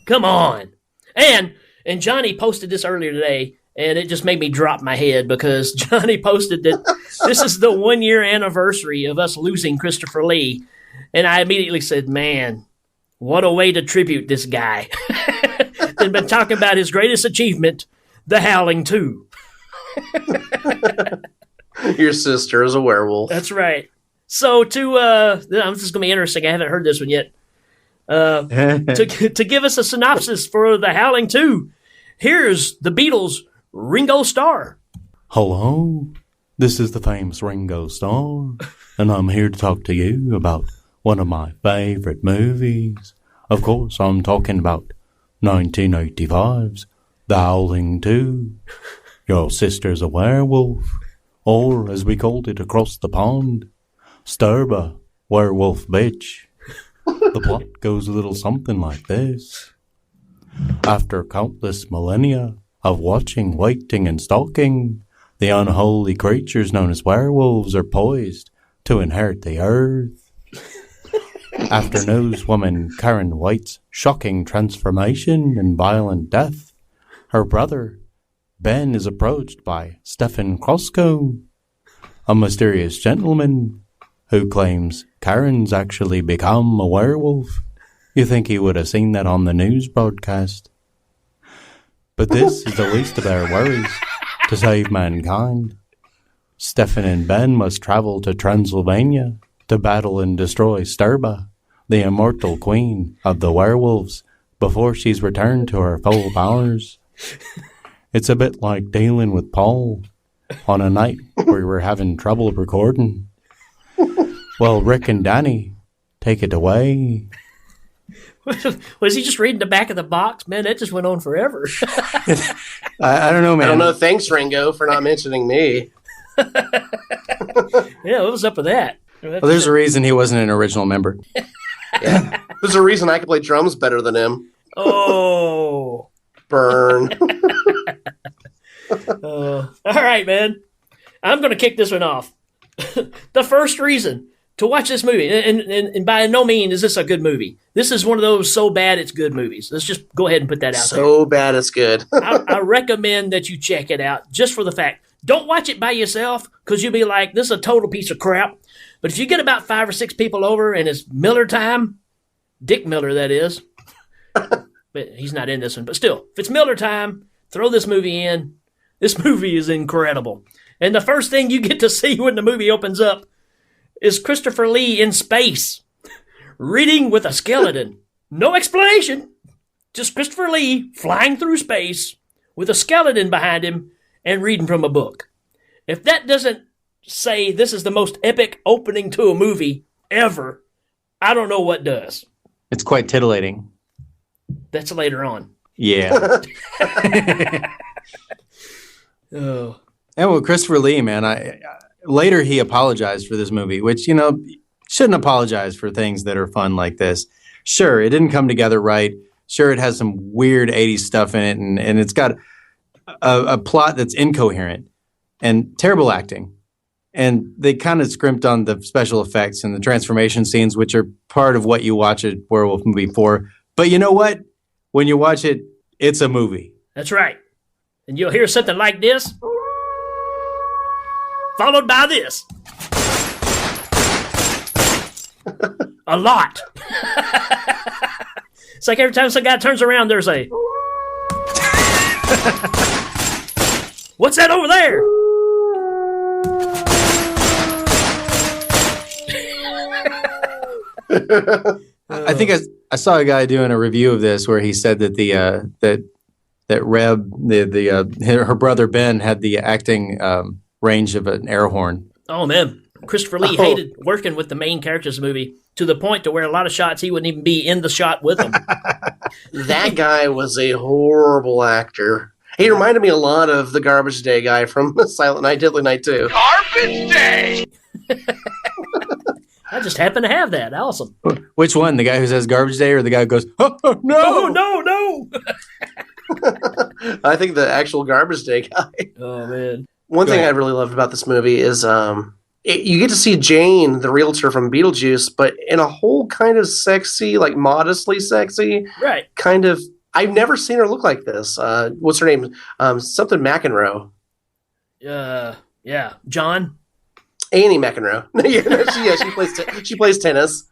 Come on. And Johnny posted this earlier today, and it just made me drop my head because Johnny posted that this is the 1 year anniversary of us losing Christopher Lee. And I immediately said, man, what a way to tribute this guy. They've been talking about his greatest achievement, The Howling 2. Your sister is a werewolf. That's right. So this is going to be interesting. I haven't heard this one yet. To give us a synopsis for The Howling 2, here's the Beatles' Ringo Starr. Hello, this is the famous Ringo Starr, and I'm here to talk to you about one of my favorite movies. Of course, I'm talking about 1985's The Howling 2. Your sister's a werewolf, or as we called it across the pond, Sturba, werewolf bitch. The plot goes a little something like this. After countless millennia of watching, waiting, and stalking, the unholy creatures known as werewolves are poised to inherit the earth. After newswoman Karen White's shocking transformation and violent death, her brother, Ben, is approached by Stefan Krosko, a mysterious gentleman who claims Karen's actually become a werewolf. You think he would have seen that on the news broadcast. But this is the least of their worries. To save mankind, Stefan and Ben must travel to Transylvania to battle and destroy Sturba, the immortal queen of the werewolves, before she's returned to her full powers. It's a bit like dealing with Paul on a night where we were having trouble recording. Well, Rick and Danny, take it away. Was he just reading the back of the box? Man, that just went on forever. I don't know, man. I don't know. Thanks, Ringo, for not mentioning me. Yeah, what was up with that? Well, there's a reason he wasn't an original member. Yeah. There's a reason I can play drums better than him. Oh. Burn. All right, man. I'm going to kick this one off. The first reason to watch this movie, and by no means is this a good movie. This is one of those so bad it's good movies. Let's just go ahead and put that out there. So bad it's good. I recommend that you check it out just for the fact. Don't watch it by yourself because you'll be like, this is a total piece of crap. But if you get about 5 or 6 people over and it's Miller time, Dick Miller, that is. But he's not in this one. But still, if it's Miller time, throw this movie in. This movie is incredible. And the first thing you get to see when the movie opens up is Christopher Lee in space, reading with a skeleton. No explanation. Just Christopher Lee flying through space with a skeleton behind him and reading from a book. If that doesn't say this is the most epic opening to a movie ever, I don't know what does. It's quite titillating. That's later on. Yeah. Oh. And with Christopher Lee, man, later he apologized for this movie, which, shouldn't apologize for things that are fun like this. Sure, it didn't come together right. Sure, it has some weird 80s stuff in it, and it's got a plot that's incoherent and terrible acting. And they kind of scrimped on the special effects and the transformation scenes, which are part of what you watch a werewolf movie for. But you know what? When you watch it, it's a movie. That's right. And you'll hear something like this, followed by this. A lot. It's like every time some guy turns around, there's a... What's that over there? I think I saw a guy doing a review of this where he said that that Reb, her brother Ben, had the acting range of an air horn. Oh man, Christopher Lee hated working with the main characters of the movie to the point to where a lot of shots he wouldn't even be in the shot with them. That guy was a horrible actor. He reminded me a lot of the Garbage Day guy from Silent Night, Deadly Night 2. Garbage Day! I just happen to have that. Awesome. Which one? The guy who says Garbage Day or the guy who goes, oh, no! Oh, no! I think the actual Garbage Day guy. Oh, man. One thing I really loved about this movie is you get to see Jane, the realtor from Beetlejuice, but in a whole kind of sexy, like modestly sexy, right? Kind of. I've never seen her look like this. What's her name? Something McEnroe. Yeah, John. Annie McEnroe. She plays tennis.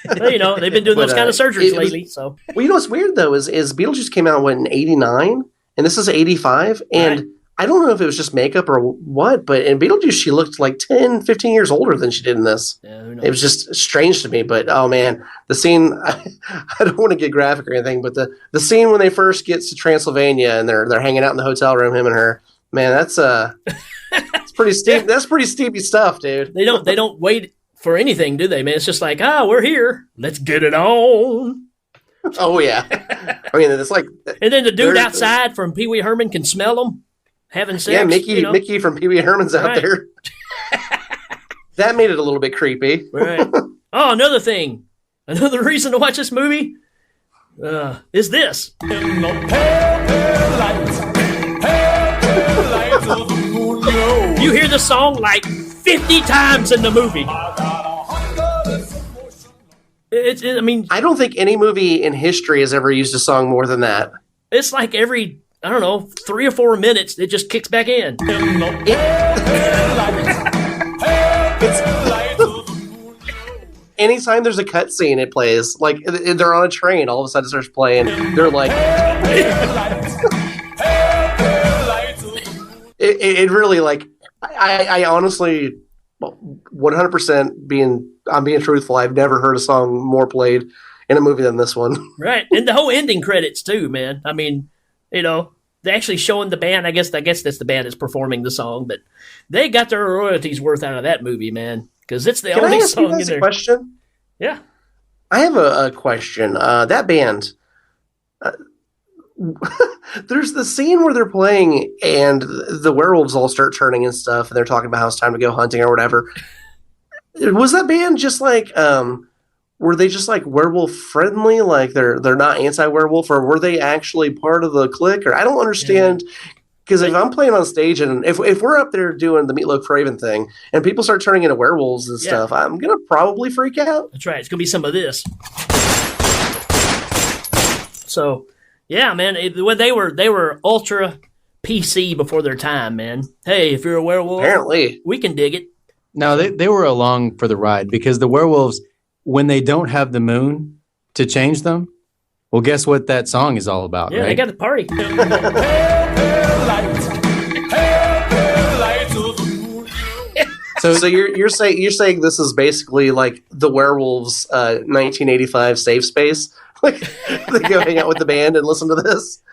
Well, they've been doing those kind of surgeries lately. So, well, what's weird though is Beetlejuice came out in '89, and this is '85, and right. I don't know if it was just makeup or what, but in Beetlejuice she looked like 10, 15 years older than she did in this. Yeah, who knows? It was just strange to me, but oh man, the scene. I don't want to get graphic or anything, but the scene when they first get to Transylvania and they're hanging out in the hotel room, him and her. Man, that's it's pretty steep. That's pretty steepy stuff, dude. They don't wait for anything, do they, man? It's just like, we're here. Let's get it on. Oh yeah. I mean, it's like. And then the dude outside from Pee Wee Herman can smell them having sex. Yeah, Mickey from Pee Wee Herman's out there. That made it a little bit creepy. Right. Oh, another thing. Another reason to watch this movie is this. You hear the song like 50 times in the movie. I don't think any movie in history has ever used a song more than that. It's like every, 3 or 4 minutes, it just kicks back in. Anytime there's a cut scene, it plays. Like, they're on a train, all of a sudden it starts playing. They're like... It really, like... I honestly, 100% I'm being truthful, I've never heard a song more played in a movie than this one. Right, and the whole ending credits too, man. I mean, they're actually showing the band. I guess that's the band that's performing the song, but they got their royalties worth out of that movie, man, because it's the only song in there. Can I ask you guys a question? Yeah, I have a question. That band. There's the scene where they're playing and the werewolves all start turning and stuff, and they're talking about how it's time to go hunting or whatever. Was that band just like, were they just like werewolf friendly? Like they're not anti-werewolf, or were they actually part of the clique? Or I don't understand. Because if I'm playing on stage and if we're up there doing the Meatloaf Craven thing and people start turning into werewolves and stuff, I'm going to probably freak out. That's right. It's going to be some of this. So... yeah, man. They were ultra PC before their time, man. Hey, if you're a werewolf, apparently we can dig it. No, they were along for the ride because the werewolves, when they don't have the moon to change them, well, guess what that song is all about? Yeah, right? They got the party. So you're saying this is basically like the werewolves' 1985 safe space? Like they go hang out with the band and listen to this.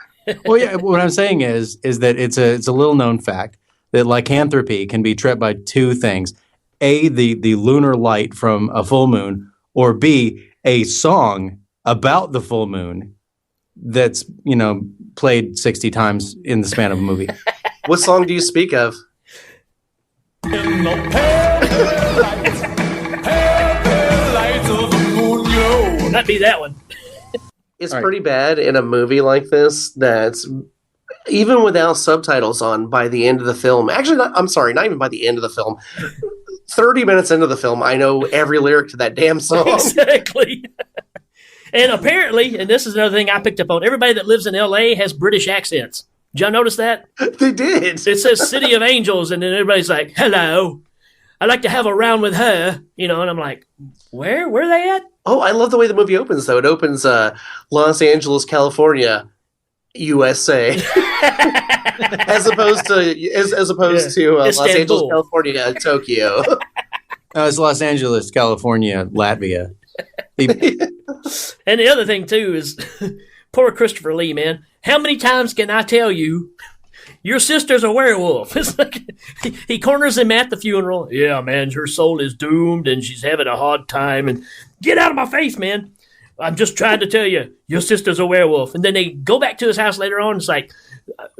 Well, yeah. What I'm saying is that it's a little known fact that lycanthropy can be tripped by two things: A, the lunar light from a full moon, or B, a song about the full moon that's played 60 times in the span of a movie. What song do you speak of? No, not be that one. It's pretty bad in a movie like this that's even without subtitles on by the end of the film. Actually, not even by the end of the film. 30 minutes into the film, I know every lyric to that damn song. Exactly. And apparently, and this is another thing I picked up on, everybody that lives in L.A. has British accents. Did y'all notice that? They did. It says City of Angels, and then everybody's like, hello, I'd like to have a round with her. And I'm like, where are they at? Oh, I love the way the movie opens, though. It opens Los Angeles, California, USA. as opposed to Los Angeles, California, Tokyo. It's Los Angeles, California, Latvia. And the other thing, too, is poor Christopher Lee, man. How many times can I tell you your sister's a werewolf? It's like he corners him at the funeral. Yeah, man, her soul is doomed and she's having a hard time. And get out of my face, man. I'm just trying to tell you, your sister's a werewolf. And then they go back to his house later on. And it's like,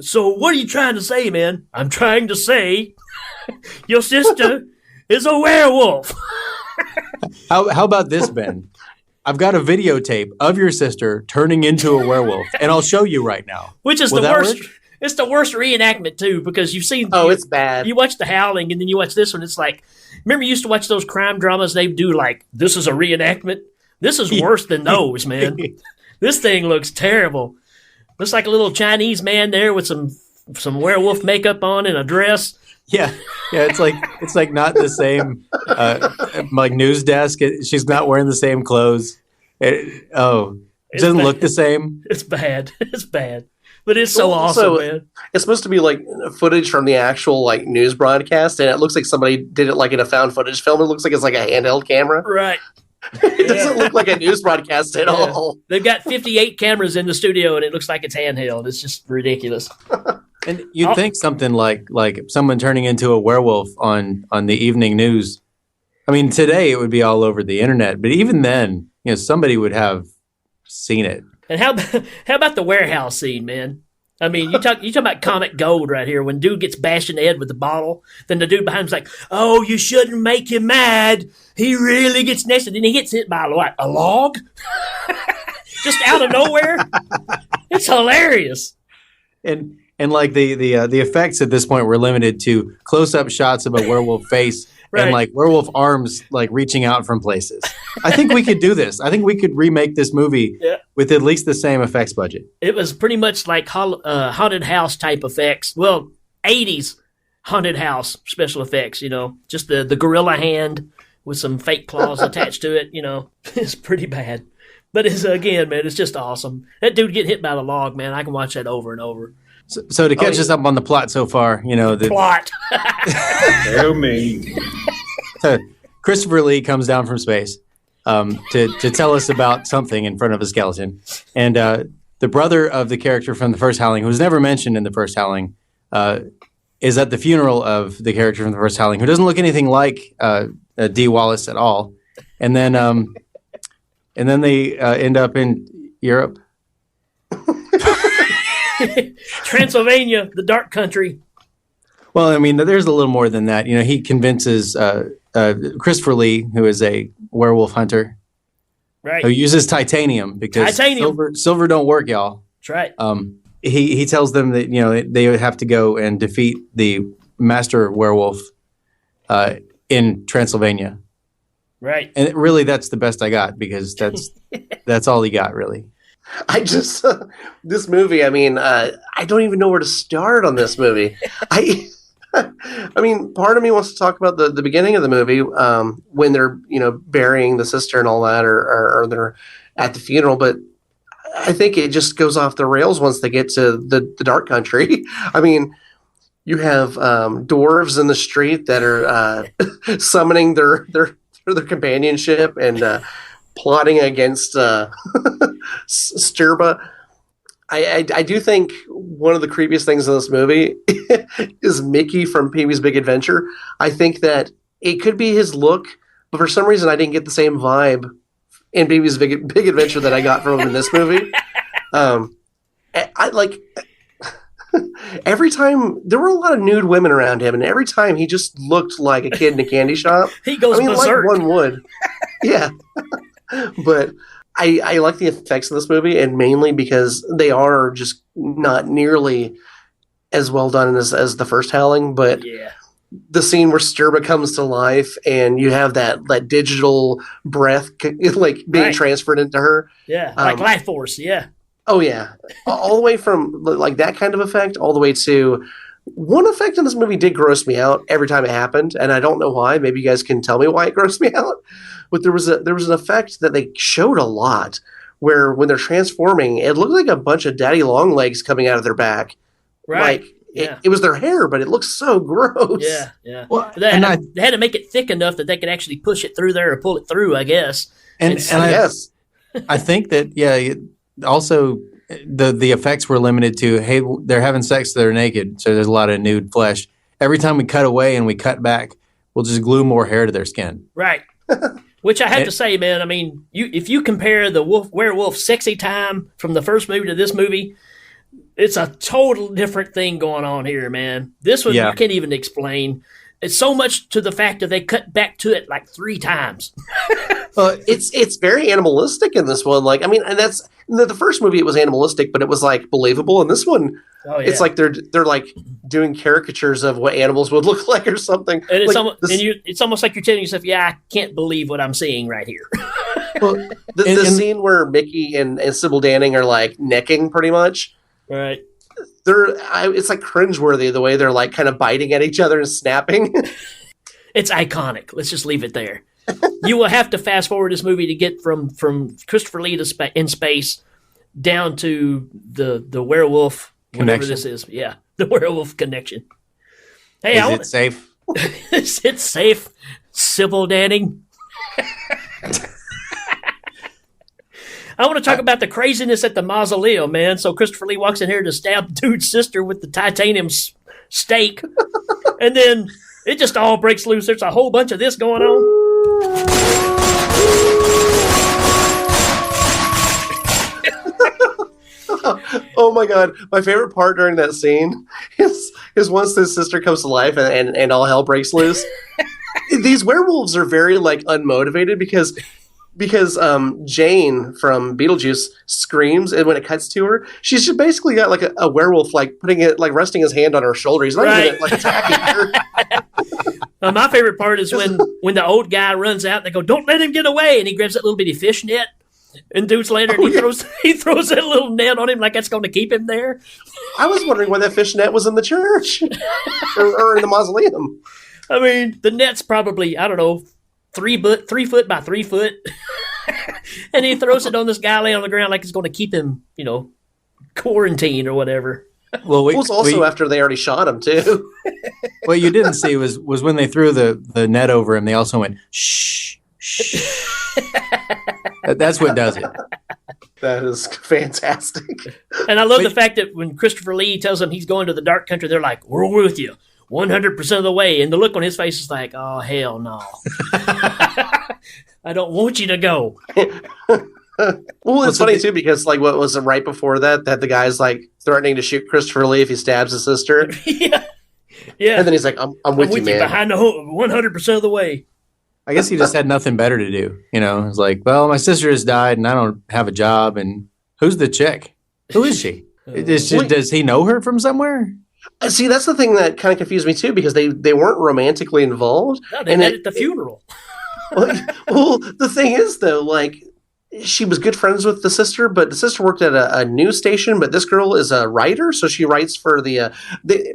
so what are you trying to say, man? I'm trying to say your sister is a werewolf. How about this, Ben? I've got a videotape of your sister turning into a werewolf, and I'll show you right now. Which is the worst. Work? It's the worst reenactment, too, because you've seen... Oh, it's bad. You watch The Howling, and then you watch this one. It's like... Remember you used to watch those crime dramas? They do like, this is a reenactment? This is worse than those, man. This thing looks terrible. Looks like a little Chinese man there with some werewolf makeup on and a dress. Yeah, it's like not the same like news desk. She's not wearing the same clothes. It doesn't look the same. It's bad. It's bad. But it's so awesome, man. It's supposed to be like footage from the actual like news broadcast, and it looks like somebody did it like in a found footage film. It looks like it's like a handheld camera. Right. It doesn't look like a news broadcast at all. They've got 58 cameras in the studio, and it looks like it's handheld. It's just ridiculous. And you'd think something like someone turning into a werewolf on the evening news. I mean, today it would be all over the internet, but even then, somebody would have seen it. And how about the warehouse scene, man? I mean, you talk about comic gold right here. When dude gets bashed in the head with the bottle, then the dude behind him's like, "Oh, you shouldn't make him mad. He really gets nested." And he gets hit by a log, just out of nowhere. It's hilarious. And like the effects at this point were limited to close-up shots of a werewolf face and like werewolf arms like reaching out from places. I think we could do this. I think we could remake this movie with at least the same effects budget. It was pretty much like haunted house type effects. Well, 80s haunted house special effects, just the gorilla hand with some fake claws attached to it, It's pretty bad. But it's again, man, it's just awesome. That dude get hit by the log, man. I can watch that over and over. So to catch us up on the plot so far, the plot. Hail Ming. Christopher Lee comes down from space to tell us about something in front of a skeleton, and the brother of the character from the first Howling, who was never mentioned in the first Howling, is at the funeral of the character from the first Howling, who doesn't look anything like Dee Wallace at all, and then they end up in Europe. Transylvania, the dark country. Well, I mean, there's a little more than that. He convinces Christopher Lee, who is a werewolf hunter, right, who uses titanium because silver don't work, y'all. That's right. He tells them that they would have to go and defeat the master werewolf in Transylvania. Right. And really, that's the best I got because that's all he got, really. I just this movie. I mean, I don't even know where to start on this movie. I mean, part of me wants to talk about the beginning of the movie when they're burying the sister and all that, or they're at the funeral. But I think it just goes off the rails once they get to the dark country. I mean, you have dwarves in the street that are summoning their companionship and plotting against Sturba. I do think one of the creepiest things in this movie is Mickey from Pee-wee's Big Adventure. I think that it could be his look, but for some reason I didn't get the same vibe in Pee-wee's Big Adventure that I got from him in this movie. I like every time there were a lot of nude women around him, and every time he just looked like a kid in a candy shop. He goes berserk. Like one would. Yeah. But I like the effects in this movie, and mainly because they are just not nearly as well done as the first Howling, but the scene where Sturba comes to life and you have that digital breath like being transferred into her. Yeah, like life force, Oh, yeah. All the way from like that kind of effect all the way to one effect in this movie did gross me out every time it happened, and I don't know why. Maybe you guys can tell me why it grossed me out. But there was an effect that they showed a lot where when they're transforming, it looked like a bunch of daddy long legs coming out of their back. Right. Like, it was their hair, but it looks so gross. Yeah. Well, they had to make it thick enough that they could actually push it through there or pull it through, I guess. I think that, also the effects were limited to, hey, they're having sex, they're naked, so there's a lot of nude flesh. Every time we cut away and we cut back, we'll just glue more hair to their skin. Right. Which I have to say, man, I mean, if you compare the werewolf sexy time from the first movie to this movie, it's a total different thing going on here, man. This one you can't even explain. It's so much to the fact that they cut back to it like 3 times. It's very animalistic in this one. Like, I mean, and that's the first movie. It was animalistic, but it was like believable. And this one, it's like they're like doing caricatures of what animals would look like or something. And it's like it's almost like you're telling yourself, "Yeah, I can't believe what I'm seeing right here." Well, the scene where Mickey and Sybil Danning are like necking, pretty much. Right. It's like cringeworthy the way they're like kind of biting at each other and snapping. It's iconic. Let's just leave it there. You will have to fast forward this movie to get from Christopher Lee in space down to the werewolf, whatever this is. Yeah, the werewolf connection. Hey, is it safe? Is it safe, Sybil Danning? I want to talk about the craziness at the mausoleum, man. So Christopher Lee walks in here to stab dude's sister with the titanium stake, and then it just all breaks loose. There's a whole bunch of this going on. Oh my god! My favorite part during that scene is once his sister comes to life and all hell breaks loose. These werewolves are very like unmotivated because Jane from Beetlejuice screams, and when it cuts to her, she's just basically got like a werewolf like putting it like resting his hand on her shoulder. He's not even like attacking her. My favorite part is when the old guy runs out and they go, "Don't let him get away!" and he grabs that little bitty fish net, and dude's later and he throws that little net on him like that's going to keep him there. I was wondering why that fish net was in the church or in the mausoleum. I mean, the net's probably, I don't know, 3 foot by 3 foot. And he throws it on this guy laying on the ground like it's going to keep him, quarantined or whatever. Well, it was also after they already shot him, too. What you didn't see was when they threw the net over him, they also went, shh, shh. That's what does it. That is fantastic. And I love the fact that when Christopher Lee tells them he's going to the dark country, they're like, "We're with you 100% of the way." And the look on his face is like, "Oh, hell no. I don't want you to go." Well, it's funny, too, because like what was it right before that the guy's like threatening to shoot Christopher Lee if he stabs his sister? Yeah. And then he's like, I'm with you, man. Behind the 100% of the way. I guess he just had nothing better to do. It's like, well, my sister has died and I don't have a job. And who's the chick? Who is she? Does he know her from somewhere? See, that's the thing that kind of confused me, too, because they weren't romantically involved. No, they met at the funeral. Well, the thing is, though, like, she was good friends with the sister, but the sister worked at a news station, but this girl is a writer, so she writes for the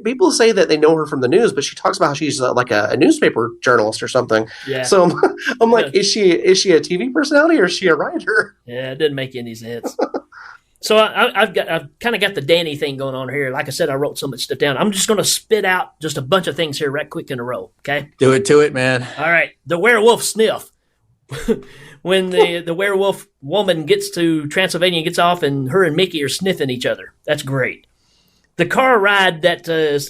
people say that they know her from the news, but she talks about how she's like a newspaper journalist or something. Yeah. So I'm like, is she a TV personality or is she a writer? Yeah, it didn't make any sense. So I've kind of got the Danny thing going on here. Like I said, I wrote so much stuff down. I'm just going to spit out just a bunch of things here right quick in a row, okay? Do it to it, man. All right. The werewolf sniff. When the werewolf woman gets to Transylvania and gets off, and her and Mickey are sniffing each other. That's great. The car ride that is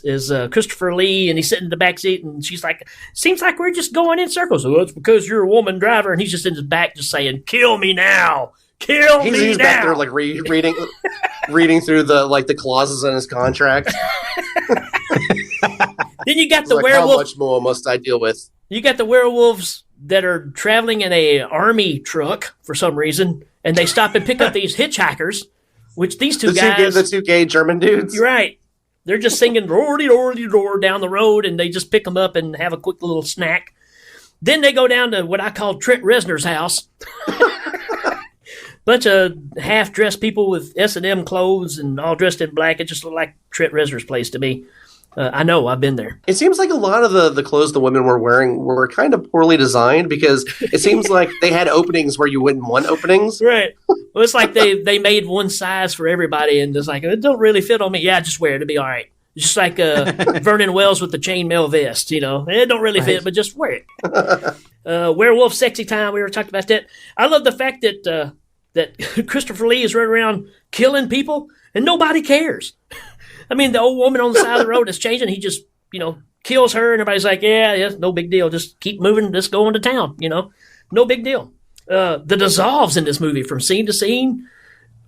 Christopher Lee, and he's sitting in the back seat, and she's like, "Seems like we're just going in circles." "Well, it's because you're a woman driver," and he's just in his back just saying, "Kill me now. Kill me now." He's back there like reading through the clauses in his contract. Then you got the like, werewolf. How much more must I deal with? You got the werewolves that are traveling in a army truck for some reason, and they stop and pick up these hitchhikers, which these two guys... The two gay German dudes? You're right. They're just singing roar-de-roar-de-roar down the road, and they just pick them up and have a quick little snack. Then they go down to what I call Trent Reznor's house. Bunch of half-dressed people with S&M clothes and all dressed in black. It just looked like Trent Reznor's place to me. I know, I've been there. It seems like a lot of the clothes the women were wearing were kind of poorly designed because it seems like they had openings where you wouldn't want openings. Right. Well, it's like they made one size for everybody, and it's like, it don't really fit on me. Yeah, just wear it. It'll be all right. Just like Vernon Wells with the chainmail vest, It don't really fit, but just wear it. Werewolf sexy time. We already talked about that. I love the fact that Christopher Lee is running around killing people, and nobody cares. I mean, the old woman on the side of the road is changing. He just, kills her, and everybody's like, yeah, no big deal. Just keep moving. Just go into town, No big deal. The dissolves in this movie from scene to scene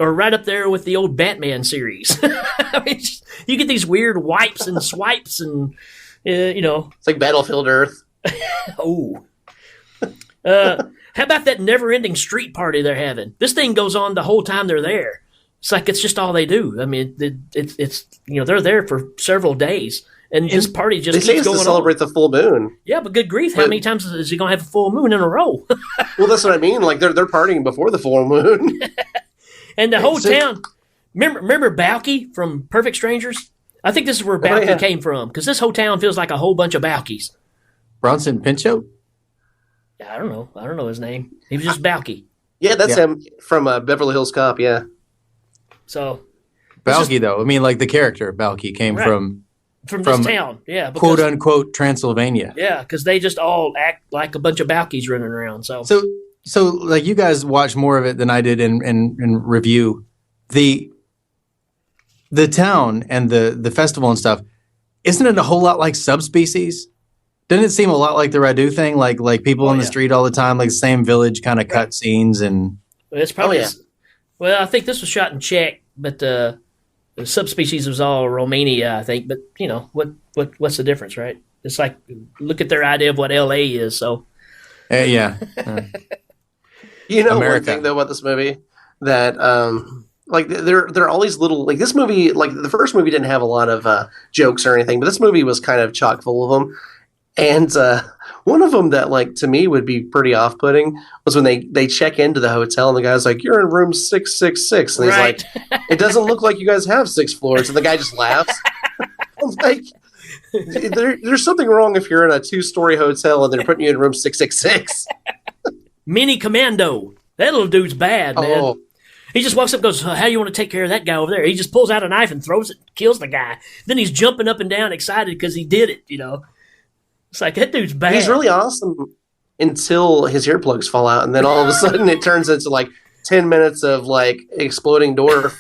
are right up there with the old Batman series. I mean, you get these weird wipes and swipes and, It's like Battlefield Earth. Oh. How about that never-ending street party they're having? This thing goes on the whole time they're there. It's like it's just all they do. I mean, it's they're there for several days, and this party just keeps going on. They say it's to celebrate the full moon. Yeah, but good grief, how many times is he going to have a full moon in a row? Well, that's what I mean. Like, they're partying before the full moon. And the whole town. Remember Balky from Perfect Strangers? I think this is where Balky came from, because this whole town feels like a whole bunch of Balkies. Bronson Pinchot? I don't know. I don't know his name. He was just Balky. Yeah, that's him from Beverly Hills Cop, yeah. So Balky, though, I mean, like the character Balky came from this town, yeah, because, quote unquote Transylvania. Yeah, because they just all act like a bunch of Balkies running around. So like you guys watch more of it than I did in review. The town and the festival and stuff, isn't it a whole lot like Subspecies? Doesn't it seem a lot like the Radu thing? Like people on the street all the time, like the same village kind of cut scenes and. It's probably. Well, I think this was shot in Czech, but the Subspecies was all Romania, I think. But what's the difference, right? It's like, look at their idea of what L.A. is. So. Yeah. America. One thing though about this movie that like there are all these little, like, this movie, like the first movie didn't have a lot of jokes or anything, but this movie was kind of chock full of them. And one of them that, like, to me would be pretty off-putting was when they check into the hotel and the guy's like, "You're in room 666," and he's like, "It doesn't look like you guys have 6 floors," and the guy just laughs. I'm like, there's something wrong if you're in a 2-story hotel and they're putting you in room 666. Mini Commando. That little dude's bad, man. Oh. He just walks up and goes, "How do you want to take care of that guy over there?" He just pulls out a knife and throws it, kills the guy. Then he's jumping up and down excited because he did it, It's like, that dude's bad. He's really awesome until his earplugs fall out, and then all of a sudden it turns into like 10 minutes of like exploding door.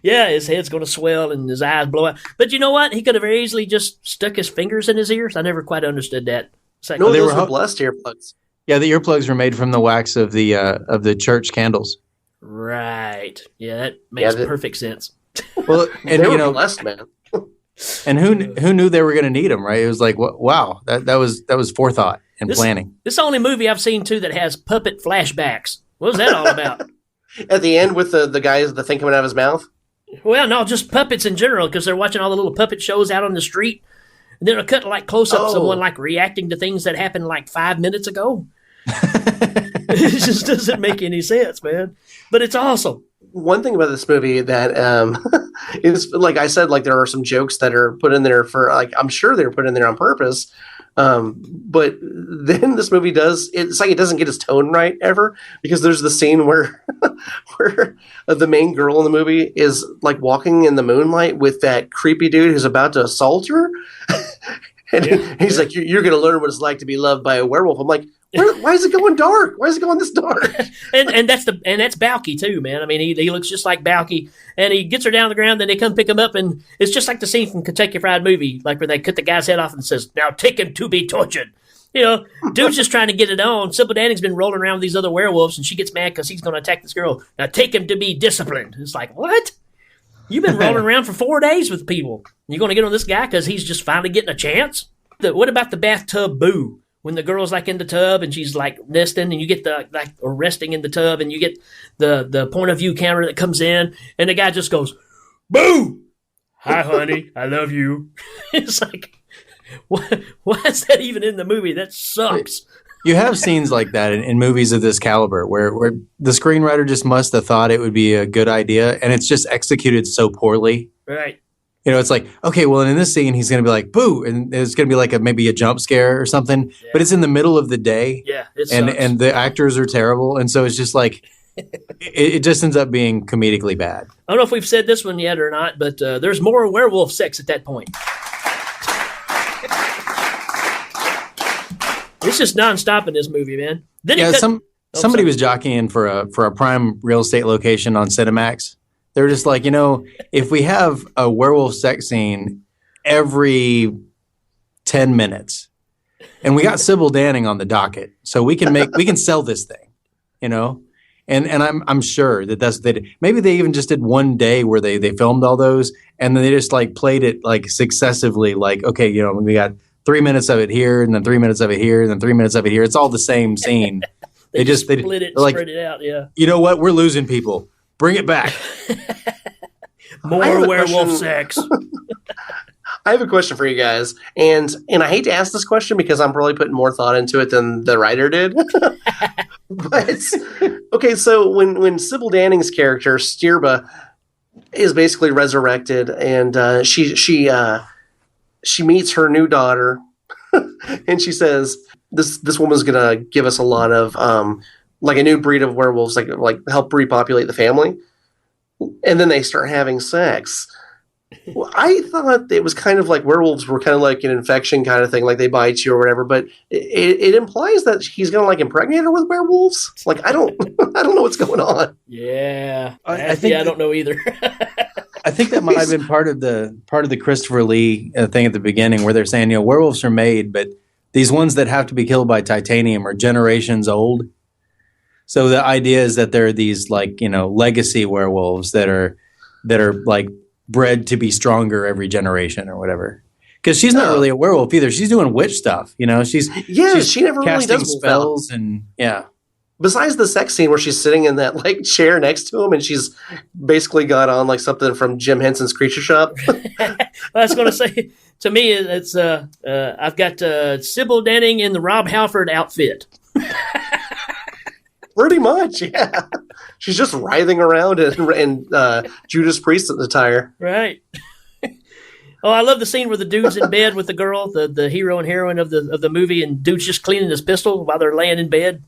Yeah, his head's going to swell and his eyes blow out. But you know what? He could have very easily just stuck his fingers in his ears. I never quite understood that. It's like, no, those were blessed earplugs. Yeah, the earplugs were made from the wax of the church candles. Right. Yeah, that makes perfect sense. Well, and they were blessed, man. And who knew they were going to need them, right? It was like, wow, that was forethought and planning. This is the only movie I've seen, too, that has puppet flashbacks. What was that all about? At the end with the guys, the thing coming out of his mouth? Well, no, just puppets in general, because they're watching all the little puppet shows out on the street. And then it'll cut like close-ups of someone like reacting to things that happened like 5 minutes ago. It just doesn't make any sense, man. But it's awesome. One thing about this movie that is, like I said, like there are some jokes that are put in there for, like, I'm sure they're put in there on purpose. But then this movie it's like it doesn't get its tone right ever, because there's the scene where the main girl in the movie is like walking in the moonlight with that creepy dude who's about to assault her. And he's like, you're going to learn what it's like to be loved by a werewolf. I'm like, why is it going dark? Why is it going this dark? and that's Balky too, man. I mean, he looks just like Balky, and he gets her down on the ground. Then they come pick him up, and it's just like the scene from Kentucky Fried Movie, like where they cut the guy's head off and says, "Now take him to be tortured." Dude's just trying to get it on. Simple Danny's been rolling around with these other werewolves, and she gets mad because he's going to attack this girl. Now take him to be disciplined. It's like, what? You've been rolling around for 4 days with people. You're going to get on this guy because he's just finally getting a chance? What about the bathtub boo? when the girl's like in the tub and she's like nesting, and you get or resting in the tub, and you get the point of view camera that comes in, and the guy just goes, "Boo! Hi, honey, I love you." It's like, why is that even in the movie? That sucks. You have scenes like that in movies of this caliber where the screenwriter just must have thought it would be a good idea, and it's just executed so poorly. Right. It's like, okay, well, in this scene, he's going to be like, boo, and it's going to be like maybe a jump scare or something, but it's in the middle of the day. Yeah, and the actors are terrible, and so it's just like, it just ends up being comedically bad. I don't know if we've said this one yet or not, but there's more werewolf sex at that point. It's just nonstop in this movie, man. Somebody was jockeying for a prime real estate location on Cinemax. They were just like, if we have a werewolf sex scene every 10 minutes, and we got Sybil Danning on the docket, so we can sell this thing, And I'm sure that maybe they even just did one day where they filmed all those, and then they just like played it like successively, like, okay, we got 3 minutes of it here, and then 3 minutes of it here, and then 3 minutes of it here. It's all the same scene. they split it, spread it out. Yeah. You know what? We're losing people. Bring it back. More werewolf sex. I have a question for you guys, and I hate to ask this question because I'm probably putting more thought into it than the writer did. But okay, so when Sybil Danning's character Stirba is basically resurrected, and she meets her new daughter, and she says this woman's gonna give us a lot of like a new breed of werewolves, like help repopulate the family, and then they start having sex. Well, I thought it was kind of like werewolves were kind of like an infection kind of thing, like they bite you or whatever. But it implies that he's gonna like impregnate her with werewolves. Like I don't know what's going on. Yeah, I don't know either. I think that might have been part of the Christopher Lee thing at the beginning, where they're saying, werewolves are made, but these ones that have to be killed by titanium are generations old. So the idea is that there are these legacy werewolves that are like bred to be stronger every generation or whatever. Because she's not really a werewolf either. She's doing witch stuff. She never really does spells and yeah. Besides the sex scene where she's sitting in that like chair next to him and she's basically got on like something from Jim Henson's Creature Shop. I was going to say, to me, it's I've got Sybil Danning in the Rob Halford outfit. Pretty much, yeah. She's just writhing around in Judas Priest attire. Right. Oh, I love the scene where the dude's in bed with the girl, the hero and heroine of the movie, and dude's just cleaning his pistol while they're laying in bed.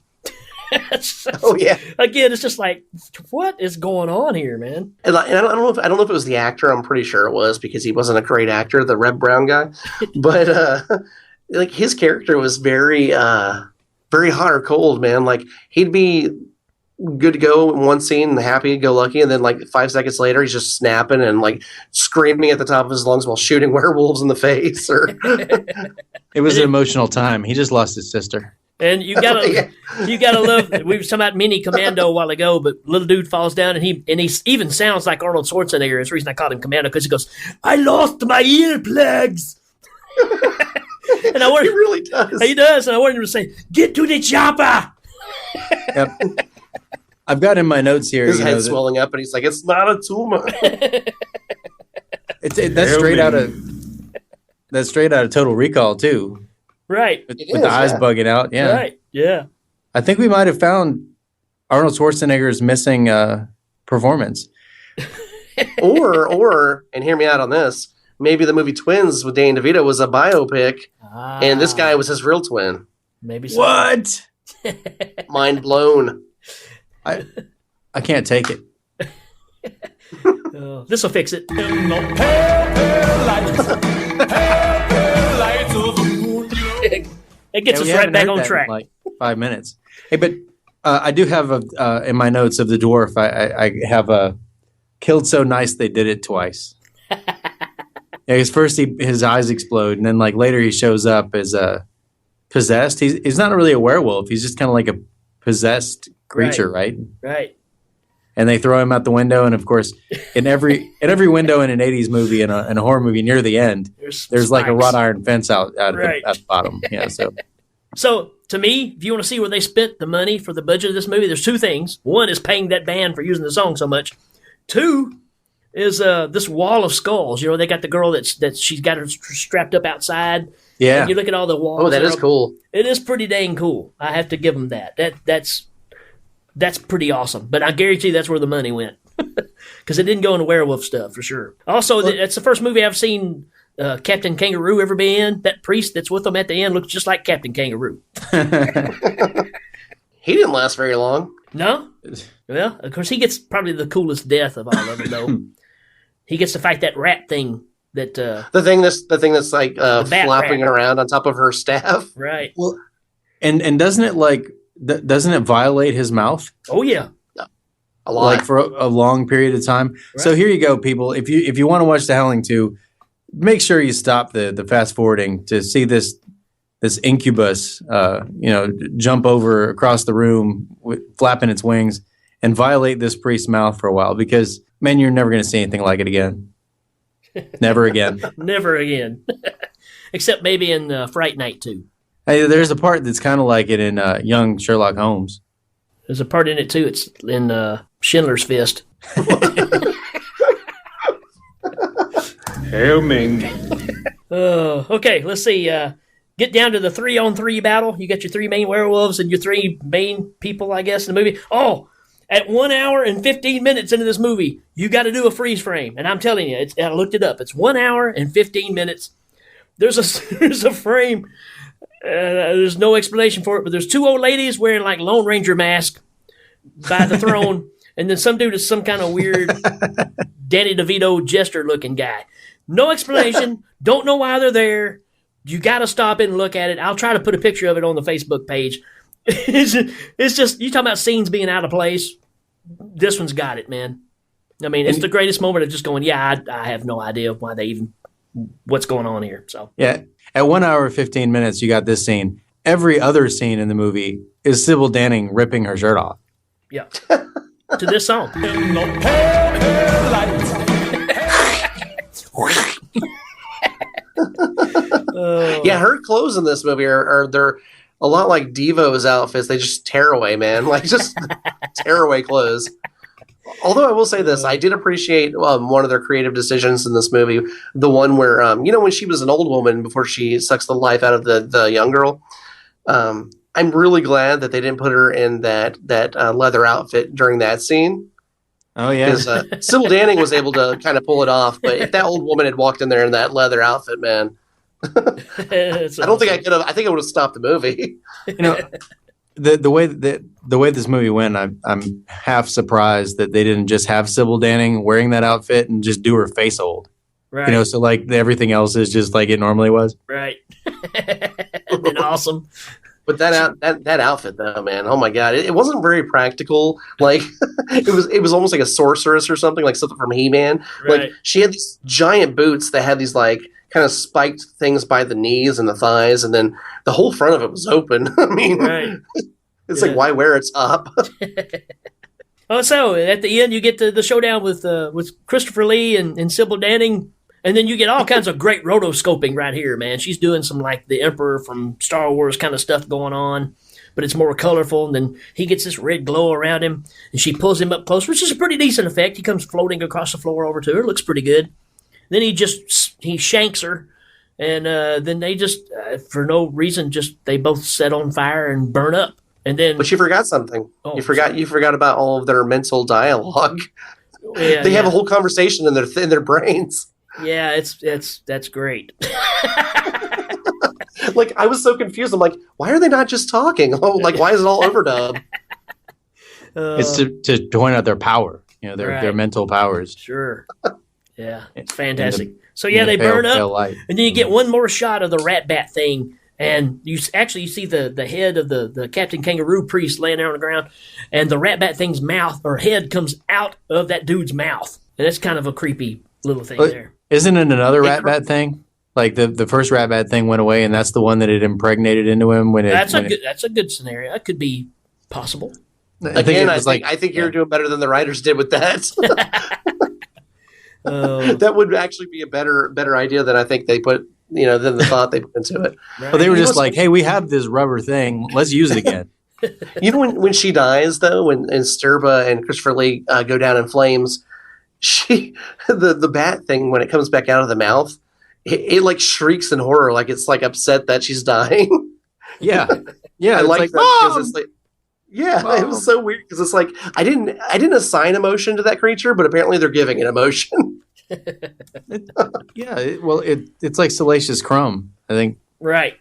Oh yeah. Again, it's just like, what is going on here, man? And I don't know if it was the actor. I'm pretty sure it was, because he wasn't a great actor, the Reb Brown guy. But like his character was very very hot or cold, man. Like he'd be good to go in one scene and happy go lucky, and then like 5 seconds later he's just snapping and like screaming at the top of his lungs while shooting werewolves in the face. Or it was an emotional time. He just lost his sister. And you gotta love. We were talking about Mini Commando a while ago, but little dude falls down and he even sounds like Arnold Schwarzenegger. That's the reason I called him Commando, because he goes, "I lost my earplugs." And I wanted, he really does. He does, and I wanted him to say, "Get to the chopper." Yep. I've got in my notes here. His head's swelling up, and he's like, "It's not a tumor." That's straight out of Total Recall too. Right. With the eyes bugging out. Yeah. Right. Yeah. I think we might have found Arnold Schwarzenegger's missing performance. or, and hear me out on this, maybe the movie Twins with Danny DeVito was a biopic, and this guy was his real twin. Maybe so. What? Mind blown. I can't take it. This will fix it. It gets us right back on track. In like 5 minutes. Hey, but I do have in my notes of the dwarf, I have killed so nice they did it twice. Yeah, first his eyes explode, and then like later he shows up as possessed. He's not really a werewolf. He's just kind of like a possessed creature, right? Right. And they throw him out the window, and of course, in every window in an '80s movie and a horror movie, near the end, there's like a wrought iron fence out at the bottom. Yeah, so So, to me, if you want to see where they spent the money for the budget of this movie, there's two things. One is paying that band for using the song so much. Two is this wall of skulls. You know, they got the girl that she's got her strapped up outside. Yeah. And you look at all the walls. Oh, that is cool. It is pretty dang cool. I have to give them that. That's pretty awesome. But I guarantee that's where the money went. Because it didn't go into werewolf stuff, for sure. Also, it's the first movie I've seen Captain Kangaroo ever be in. That priest that's with them at the end looks just like Captain Kangaroo. He didn't last very long. No? Well, of course, he gets probably the coolest death of all of them, though. He gets to fight that rat thing. That the thing that's like flopping around on top of her staff. Right. Well, and doesn't it violate his mouth? Oh, yeah. A lot. Like for a long period of time. Right. So here you go, people. If you want to watch The Howling 2, make sure you stop the fast forwarding to see this incubus, jump over across the room, flapping its wings, and violate this priest's mouth for a while. Because man, you're never going to see anything like it again. Never again. Never again. Except maybe in Fright Night 2. Hey, there's a part that's kind of like it in Young Sherlock Holmes. There's a part in it too. It's in Schindler's Fist. Hail Ming. Okay, let's see. Get down to the 3-on-3 battle. You got your 3 main werewolves and your 3 main people, I guess, in the movie. Oh, at 1 hour and 15 minutes into this movie, you got to do a freeze frame. And I'm telling you, I looked it up. It's 1 hour and 15 minutes. There's a frame. There's no explanation for it, but there's 2 old ladies wearing like Lone Ranger mask by the throne, and then some dude is some kind of weird Danny DeVito jester looking guy. No explanation. Don't know why they're there. You got to stop it and look at it. I'll try to put a picture of it on the Facebook page. It's just, you talking about scenes being out of place. This one's got it, man. I mean, it's the greatest moment of just going, yeah, I have no idea why they even, what's going on here. So yeah. At 1 hour 15 minutes, you got this scene. Every other scene in the movie is Sybil Danning ripping her shirt off. Yeah. To this song. Yeah, her clothes in this movie are they're a lot like Devo's outfits. They just tear away, man. Like just tear away clothes. Although I will say this, I did appreciate one of their creative decisions in this movie. The one where, when she was an old woman before she sucks the life out of the young girl. I'm really glad that they didn't put her in that leather outfit during that scene. Oh, yeah. Because Sybil Danning was able to kind of pull it off. But if that old woman had walked in there in that leather outfit, man, I don't think I could have. I think it would have stopped the movie. The way this movie went, I'm half surprised that they didn't just have Sybil Danning wearing that outfit and just do her face old. Right. So like everything else is just like it normally was. Right. And awesome. But that outfit though, man, oh my god, it wasn't very practical. Like it was almost like a sorceress or something, like something from He-Man. Right. Like she had these giant boots that had these like kind of spiked things by the knees and the thighs, and then the whole front of it was open. I mean, right. It's like, why wear it up? Oh, so at the end you get the showdown with Christopher Lee and Sybil Danning, and then you get all kinds of great rotoscoping right here, man. She's doing some like the Emperor from Star Wars kind of stuff going on, but it's more colorful. And then he gets this red glow around him, and she pulls him up close, which is a pretty decent effect. He comes floating across the floor over to her. Looks pretty good. Then he shanks her, and then they just for no reason they both set on fire and burn up. And then, but you forgot something. Oh, you forgot about all of their mental dialogue. Yeah, they have a whole conversation in their brains. Yeah, that's great. Like I was so confused. I'm like, why are they not just talking? Oh, like why is it all overdubbed? It's to point out their power, their mental powers. Sure. Yeah, it's fantastic. So yeah, they burn up, and then you get one more shot of the rat bat thing, and you see the head of the Captain Kangaroo priest laying there on the ground, and the rat bat thing's mouth or head comes out of that dude's mouth, and that's kind of a creepy little thing there. Isn't it another rat bat thing? Like the first rat bat thing went away, and that's the one that it impregnated into him that's a good scenario. That could be possible. I think you're doing better than the writers did with that. That would actually be a better idea than I think they put than the thought they put into it. Right. But they were just like, hey, we have this rubber thing. Let's use it again. When she dies, though, when Sturba and Christopher Lee go down in flames, the bat thing, when it comes back out of the mouth, it like shrieks in horror, like it's like upset that she's dying. Yeah. I like that because it's like, Mom. It was so weird because it's like I didn't assign emotion to that creature, but apparently they're giving it emotion. It's like Salacious Crumb, I think. Right.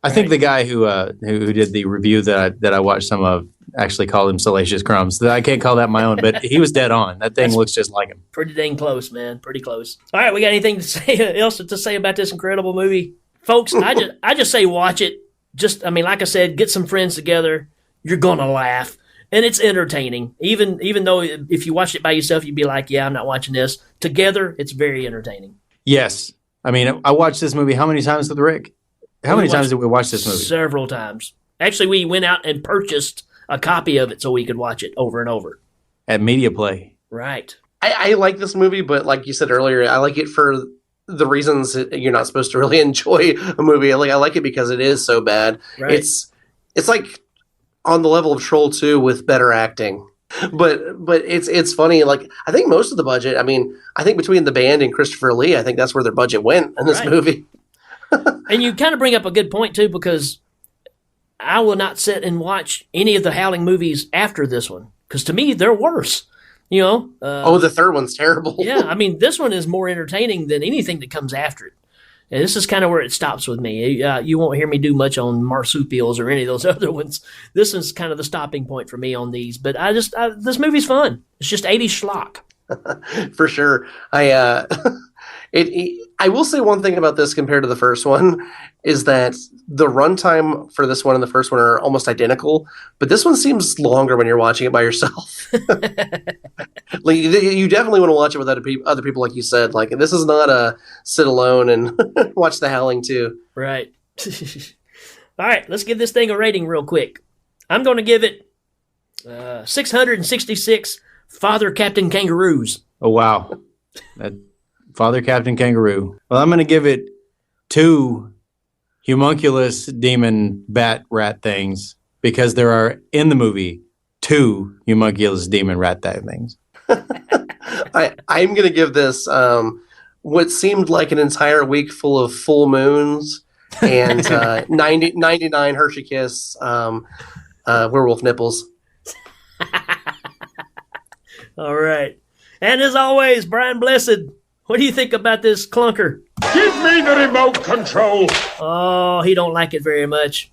I think the guy who did the review that I watched some of actually called him Salacious Crumbs. I can't call that my own, but he was dead on. That thing looks just like him. Pretty dang close, man. Pretty close. All right, we got anything else to say about this incredible movie, folks? I just say watch it. Like I said, get some friends together. You're gonna laugh, and it's entertaining. Even though if you watched it by yourself, you'd be like, "Yeah, I'm not watching this." Together, it's very entertaining. Yes, I watched this movie how many times with Rick? How many times did we watch this movie? Several times. Actually, we went out and purchased a copy of it so we could watch it over and over at Media Play. Right. I like this movie, but like you said earlier, I like it for the reasons you're not supposed to really enjoy a movie. I like it because it is so bad. Right. It's like on the level of Troll 2 with better acting. But it's funny. Like, I think most of the budget, I think between the band and Christopher Lee, I think that's where their budget went in this movie. And you kind of bring up a good point too, because I will not sit and watch any of the Howling movies after this one, because to me they're worse. The third one's terrible. Yeah, this one is more entertaining than anything that comes after it. And this is kind of where it stops with me. You won't hear me do much on marsupials or any of those other ones. This is kind of the stopping point for me on these. But this movie's fun. It's just 80s schlock. For sure. I will say one thing about this compared to the first one is that the runtime for this one and the first one are almost identical, but this one seems longer when you're watching it by yourself. Like, you definitely want to watch it with other people, like you said. Like, this is not a sit alone and watch The Howling too. Right. All right, let's give this thing a rating real quick. I'm going to give it 666 Father Captain Kangaroos. Oh, wow. Father Captain Kangaroo. Well, I'm going to give it 2 homunculus demon bat rat things, because there are, in the movie, 2 homunculus demon rat things. I'm going to give this what seemed like an entire week full of full moons and 99 Hershey Kiss werewolf nipples. All right. And as always, Brian Blessed, what do you think about this clunker? Give me the remote control. Oh, he don't like it very much.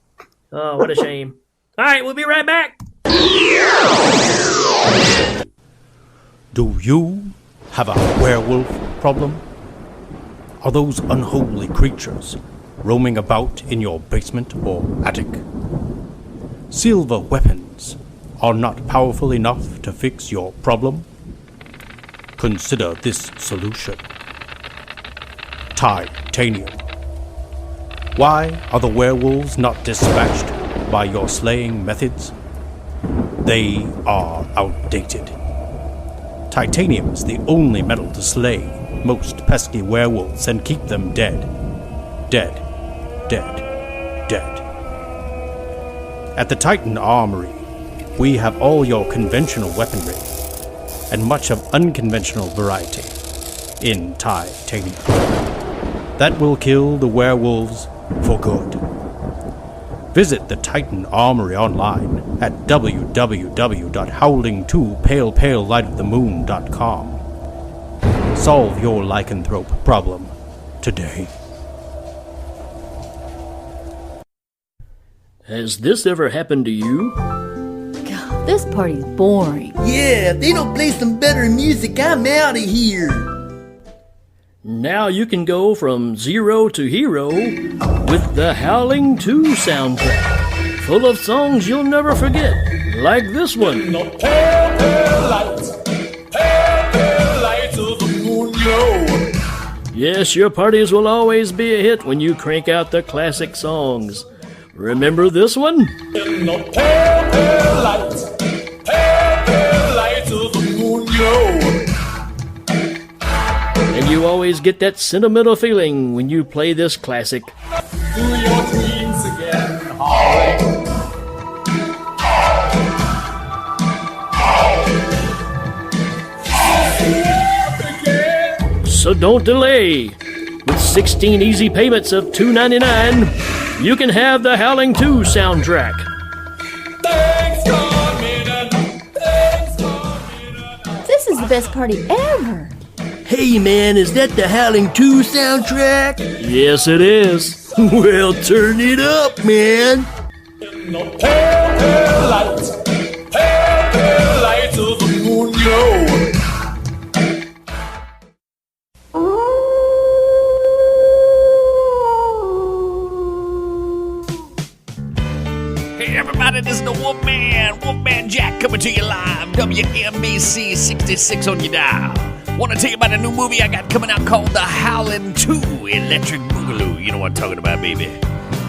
Oh, what a shame. All right, we'll be right back. Do you have a werewolf problem? Are those unholy creatures roaming about in your basement or attic? Silver weapons are not powerful enough to fix your problem? Consider this solution. Titanium. Why are the werewolves not dispatched by your slaying methods? They are outdated. Titanium is the only metal to slay most pesky werewolves and keep them dead. Dead. Dead. Dead. At the Titan Armory, we have all your conventional weaponry and much of unconventional variety in titanium. That will kill the werewolves for good. Visit the Titan Armory online at www.howling2palepalelightofthemoon.com. Solve your lycanthrope problem today. Has this ever happened to you? God, this party's boring. Yeah, if they don't play some better music, I'm out of here. Now you can go from zero to hero with the Howling 2 soundtrack, full of songs you'll never forget, like this one. No pale lights of the moon glow. Yes, your parties will always be a hit when you crank out the classic songs. Remember this one? No pale lights of the moon glow. And you always get that sentimental feeling when you play this classic. Do your dreams again, howling. So don't delay. With 16 easy payments of $2.99, you can have the Howling 2 soundtrack. This is the best party ever. Hey man, is that the Howling 2 soundtrack? Yes, it is. Well, turn it up, man. No pale, pale light, pale, pale light of the moon glow. Hey everybody, this is the Wolfman Jack coming to you live, WMBC 66 on your dial. Want to tell you about a new movie I got coming out called The Howling 2 Electric Boogaloo. You know what I'm talking about, baby.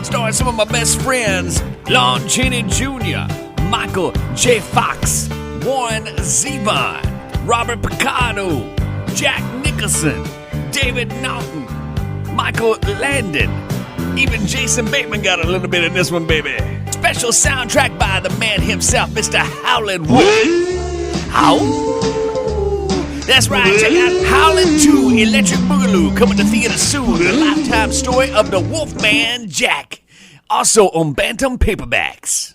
Starring some of my best friends, Lon Chaney Jr., Michael J. Fox, Warren Zevon, Robert Picardo, Jack Nicholson, David Naughton, Michael Landon. Even Jason Bateman got a little bit in this one, baby. Special soundtrack by the man himself, Mr. Howling Wolf. How? That's right, check out Howling 2 Electric Boogaloo coming to theater soon. The lifetime story of the Wolfman Jack. Also on Bantam paperbacks.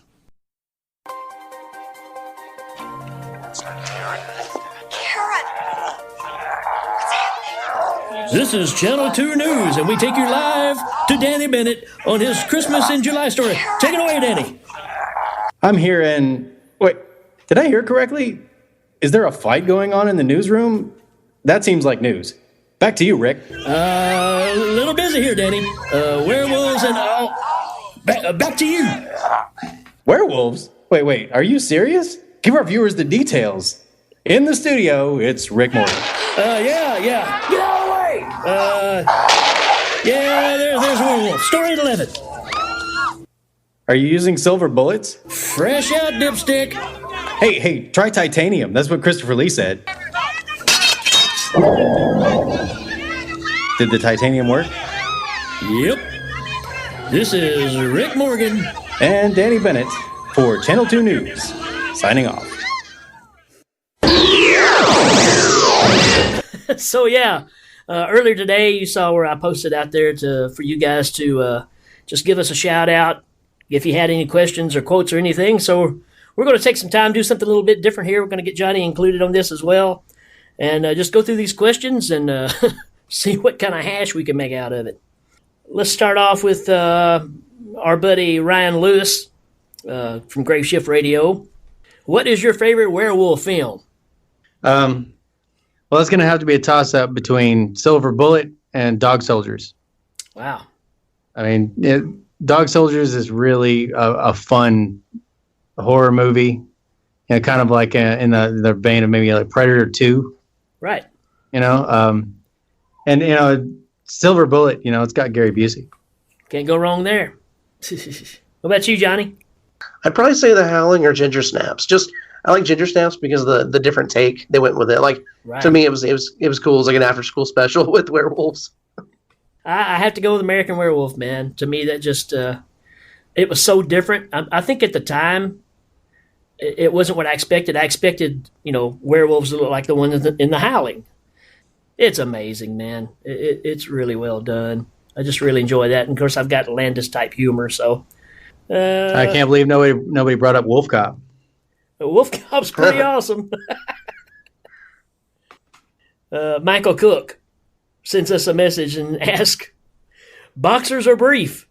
This is Channel 2 News, and we take you live to Danny Bennett on his Christmas in July story. Take it away, Danny. I'm here in... Wait, did I hear correctly? Is there a fight going on in the newsroom? That seems like news. Back to you, Rick. A little busy here, Danny. Werewolves and... back to you. Werewolves? Wait, are you serious? Give our viewers the details. In the studio, it's Rick Morgan. Yeah. Get out of the way! There's Werewolf. Story 11. Are you using silver bullets? Fresh out, dipstick. Hey, try titanium. That's what Christopher Lee said. Did the titanium work? Yep. This is Rick Morgan. And Danny Bennett for Channel 2 News. Signing off. So earlier today you saw where I posted out there for you guys to just give us a shout out if you had any questions or quotes or anything. So we're going to take some time, do something a little bit different here. We're going to get Johnny included on this as well, and just go through these questions and see what kind of hash we can make out of it. Let's start off with our buddy Ryan Lewis from Grave Shift Radio. What is your favorite werewolf film? Well, it's going to have to be a toss-up between Silver Bullet and Dog Soldiers. Wow. I mean, Dog Soldiers is really a fun horror movie, kind of like in the vein of maybe like Predator 2. Right. And Silver Bullet, it's got Gary Busey. Can't go wrong there. What about you, Johnny? I'd probably say The Howling or Ginger Snaps. I like Ginger Snaps because of the different take they went with it. Like, right. To me, it was cool. It was like an after-school special with werewolves. I have to go with American Werewolf, man. To me, that just it was so different. I think at the time, it wasn't what I expected. I expected, werewolves to look like the one in the Howling. It's amazing, man. It's really well done. I just really enjoy that. And of course, I've got Landis type humor. So I can't believe nobody brought up Wolf Cop. Wolf Cop's pretty awesome. Michael Cook sends us a message and asks, boxers or brief?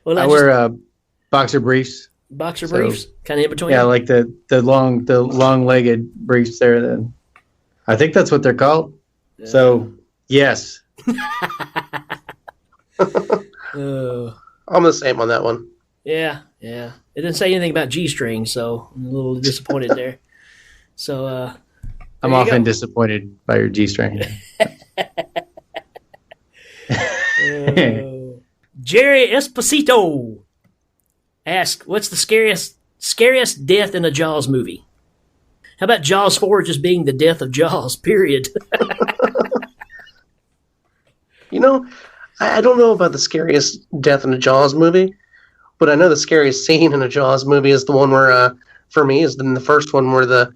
Well, I wear boxer briefs. Boxer briefs? Kind of in between? Yeah, like the long-legged briefs there. Then I think that's what they're called. So, yes. I'm the same on that one. Yeah. It didn't say anything about G-string, so I'm a little disappointed there. So, I'm often disappointed by your G-string. Jerry Esposito asks, what's the scariest death in a Jaws movie? How about Jaws 4 just being the death of Jaws, period? You know, I don't know about the scariest death in a Jaws movie, but I know the scariest scene in a Jaws movie is the one where, for me, is in the first one where the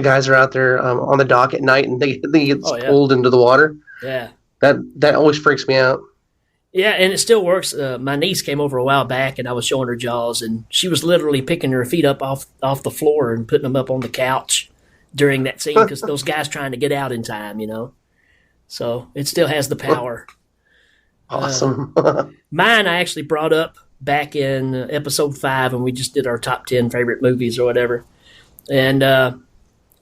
guys are out there on the dock at night and they get pulled into the water. Yeah. That always freaks me out. Yeah, and it still works. My niece came over a while back, and I was showing her Jaws, and she was literally picking her feet up off the floor and putting them up on the couch during that scene because those guys trying to get out in time, you know. So it still has the power. Awesome. Mine I actually brought up back in episode 5 when we just did our top 10 favorite movies or whatever. And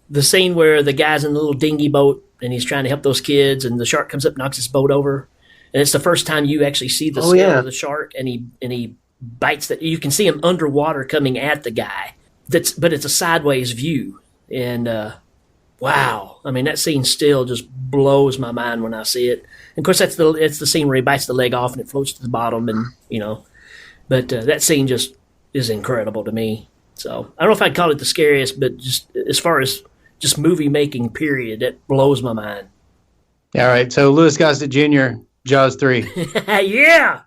the scene where the guy's in the little dinghy boat and he's trying to help those kids and the shark comes up and knocks his boat over. And it's the first time you actually see the scale of the shark and he bites that. You can see him underwater coming at the guy. But it's a sideways view. And wow. I mean, that scene still just blows my mind when I see it. And of course, it's the scene where he bites the leg off and it floats to the bottom, and you know. But that scene just is incredible to me. So I don't know if I'd call it the scariest, but just as far as just movie making, period, that blows my mind. All right, so Louis Gossett Jr., Jaws 3. Yeah,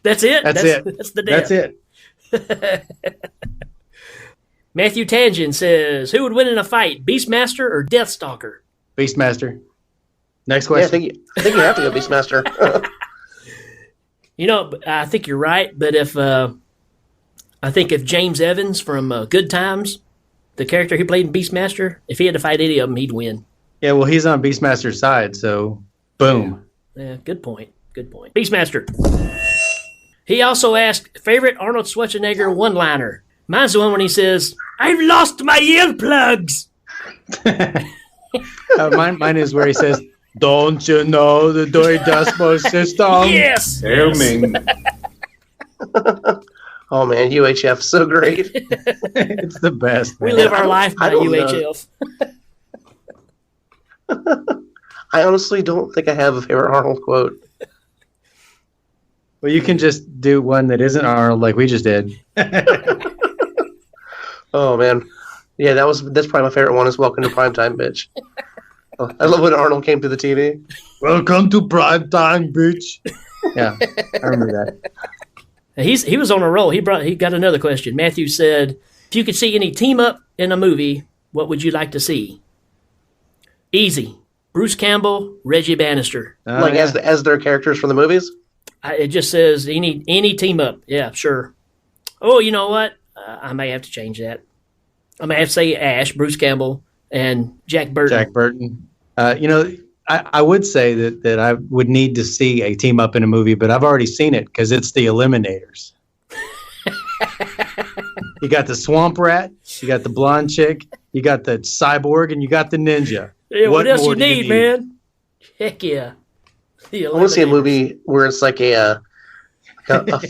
that's it. That's it. That's the death. That's it. Matthew Tangent says, "Who would win in a fight, Beastmaster or Deathstalker?" Beastmaster. Next question. Yeah, I think you have to go Beastmaster. You know, I think you're right, but if James Evans from Good Times, the character he played in Beastmaster, if he had to fight any of them, he'd win. Yeah, well, he's on Beastmaster's side, so boom. Yeah, good point. Good point. Beastmaster. He also asked, favorite Arnold Schwarzenegger one-liner. Mine's the one when he says, "I've lost my earplugs." Mine is where he says, "Don't you know the Doi Daspo system?" Yes. Hail Ming. Oh man, UHF so great. It's the best. We man. live our life by UHF. I honestly don't think I have a favorite Arnold quote. Well, you can just do one that isn't Arnold like we just did. Oh man, yeah, that's probably my favorite one is "Welcome to Primetime, Bitch." Oh, I love when Arnold came to the TV. Welcome to Primetime, bitch. Yeah, I remember that. He was on a roll. He got another question. Matthew said, if you could see any team up in a movie, what would you like to see? Easy. Bruce Campbell, Reggie Bannister. As their characters from the movies? It just says any team up. Yeah, sure. Oh, you know what? I may have to change that. I may have to say Ash, Bruce Campbell, and Jack Burton. Jack Burton. I would say that I would need to see a team up in a movie, but I've already seen it because it's the Eliminators. You got the swamp rat, you got the blonde chick, you got the cyborg, and you got the ninja. Yeah, what else you need, man? Heck yeah. I want to see a movie where it's like a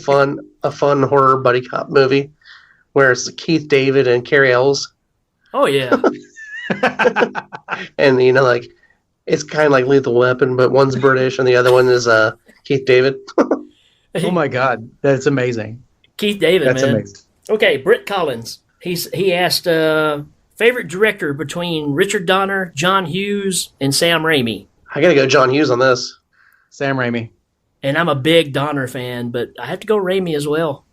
fun horror buddy cop movie where it's Keith David and Carrie Ells. Oh yeah. And it's kind of like Lethal Weapon, but one's British and the other one is Keith David. Oh my God, that's amazing. Keith David, that's man. Amazing. Okay, Britt Collins. He asked favorite director between Richard Donner, John Hughes, and Sam Raimi. I gotta go John Hughes on this. Sam Raimi. And I'm a big Donner fan, but I have to go Raimi as well.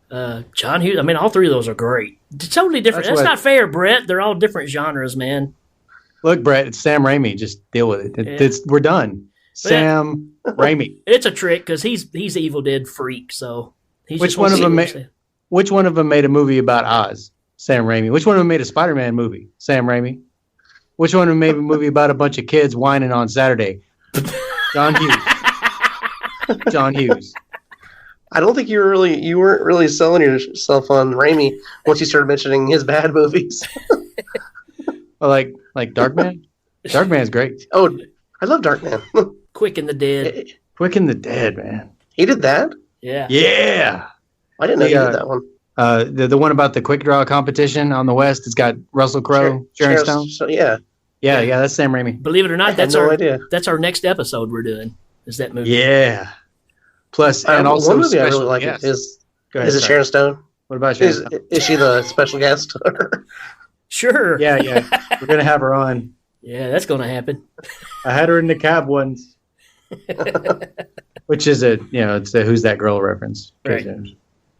John Hughes. I mean, all three of those are great. Totally different. That's not fair, Brett. They're all different genres, man. Look, Brett, it's Sam Raimi. Just deal with it. We're done. Sam Raimi. It's a trick because he's Evil Dead freak. So which one of them made a movie about Oz? Sam Raimi. Which one of them made a Spider-Man movie? Sam Raimi. Which one of them made a movie about a bunch of kids whining on Saturday? John Hughes. John Hughes. I don't think you weren't really selling yourself on Raimi once you started mentioning his bad movies. Well, like Darkman. Darkman's great. Oh, I love Darkman. Quick and the Dead. Quick and the Dead, man. He did that? Yeah. Yeah. I didn't know he did that one. The one about the quick draw competition on the West. It's got Russell Crowe, Sharon Stone. Yeah. Yeah, that's Sam Raimi. Believe it or not, that's idea. That's our next episode we're doing. Is that movie? Yeah. Plus, and also one movie I really like is it Sharon Stone? What about you? Is she the special guest? Sure. Yeah. We're going to have her on. Yeah, that's going to happen. I had her in the cab once. Which is it's a Who's That Girl reference. Right.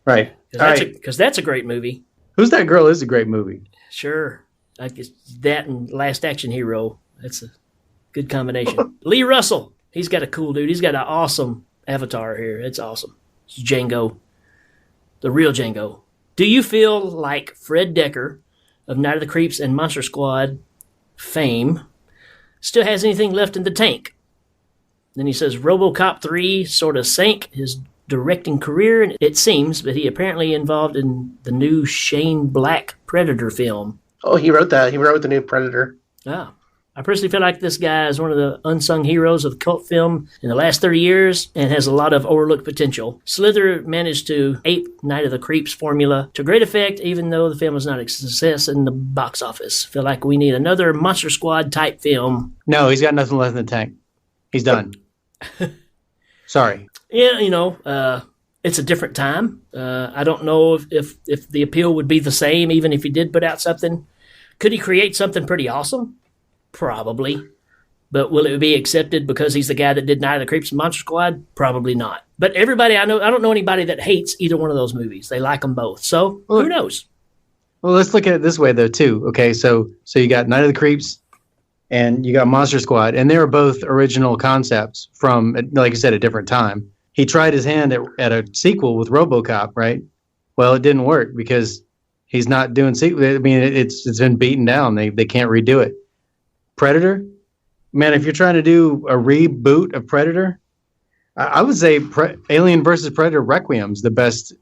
Right. Because that's a great movie. Who's That Girl is a great movie. Sure. Like it's that and Last Action Hero. That's a good combination. Lee Russell. He's got a cool dude. He's got an awesome avatar here. It's awesome. It's Django. The real Django. Do you feel like Fred Decker of Night of the Creeps and Monster Squad fame still has anything left in the tank? Then he says RoboCop 3 sort of sank his directing career, and it seems, but he apparently involved in the new Shane Black Predator film. Oh, he wrote that. He wrote the new Predator. Oh. I personally feel like this guy is one of the unsung heroes of cult film in the last 30 years and has a lot of overlooked potential. Slither managed to ape Night of the Creeps formula to great effect, even though the film was not a success in the box office. Feel like we need another Monster Squad type film. No, he's got nothing left in the tank. He's done. Sorry. Yeah, it's a different time. I don't know if the appeal would be the same even if he did put out something. Could he create something pretty awesome? Probably. But will it be accepted because he's the guy that did Night of the Creeps and Monster Squad? Probably not. But everybody I don't know anybody that hates either one of those movies. They like them both. So who knows? Well, let's look at it this way though too. Okay, so you got Night of the Creeps and you got Monster Squad, and they were both original concepts from, like I said, a different time. He tried his hand at a sequel with RoboCop, right? Well, it didn't work because he's not doing sequel. I mean, it's been beaten down. They can't redo it. Predator, man, if you're trying to do a reboot of Predator, I would say Alien vs. Predator Requiem's the best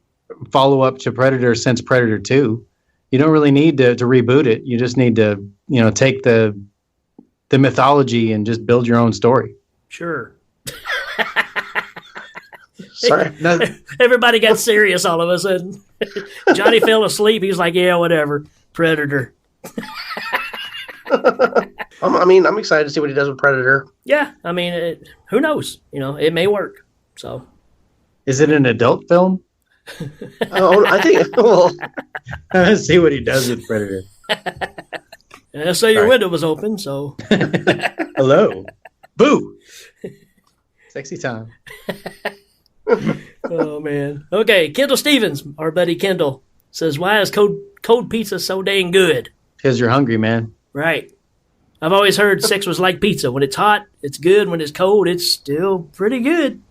follow-up to Predator since Predator 2. You don't really need to reboot it. You just need to, take the mythology and just build your own story. Sure. Sorry. Everybody got serious all of a sudden. Johnny fell asleep. He was like, yeah, whatever. Predator. I'm excited to see what he does with Predator. Yeah, who knows? It may work. So, is it an adult film? I think. Well, let's see what he does with Predator. So your window was open. So, hello, boo, sexy time. Oh man. Okay, Kendall Stevens, our buddy Kendall, says, "Why is cold pizza so dang good?" Because you're hungry, man. Right. I've always heard sex was like pizza. When it's hot, it's good. When it's cold, it's still pretty good.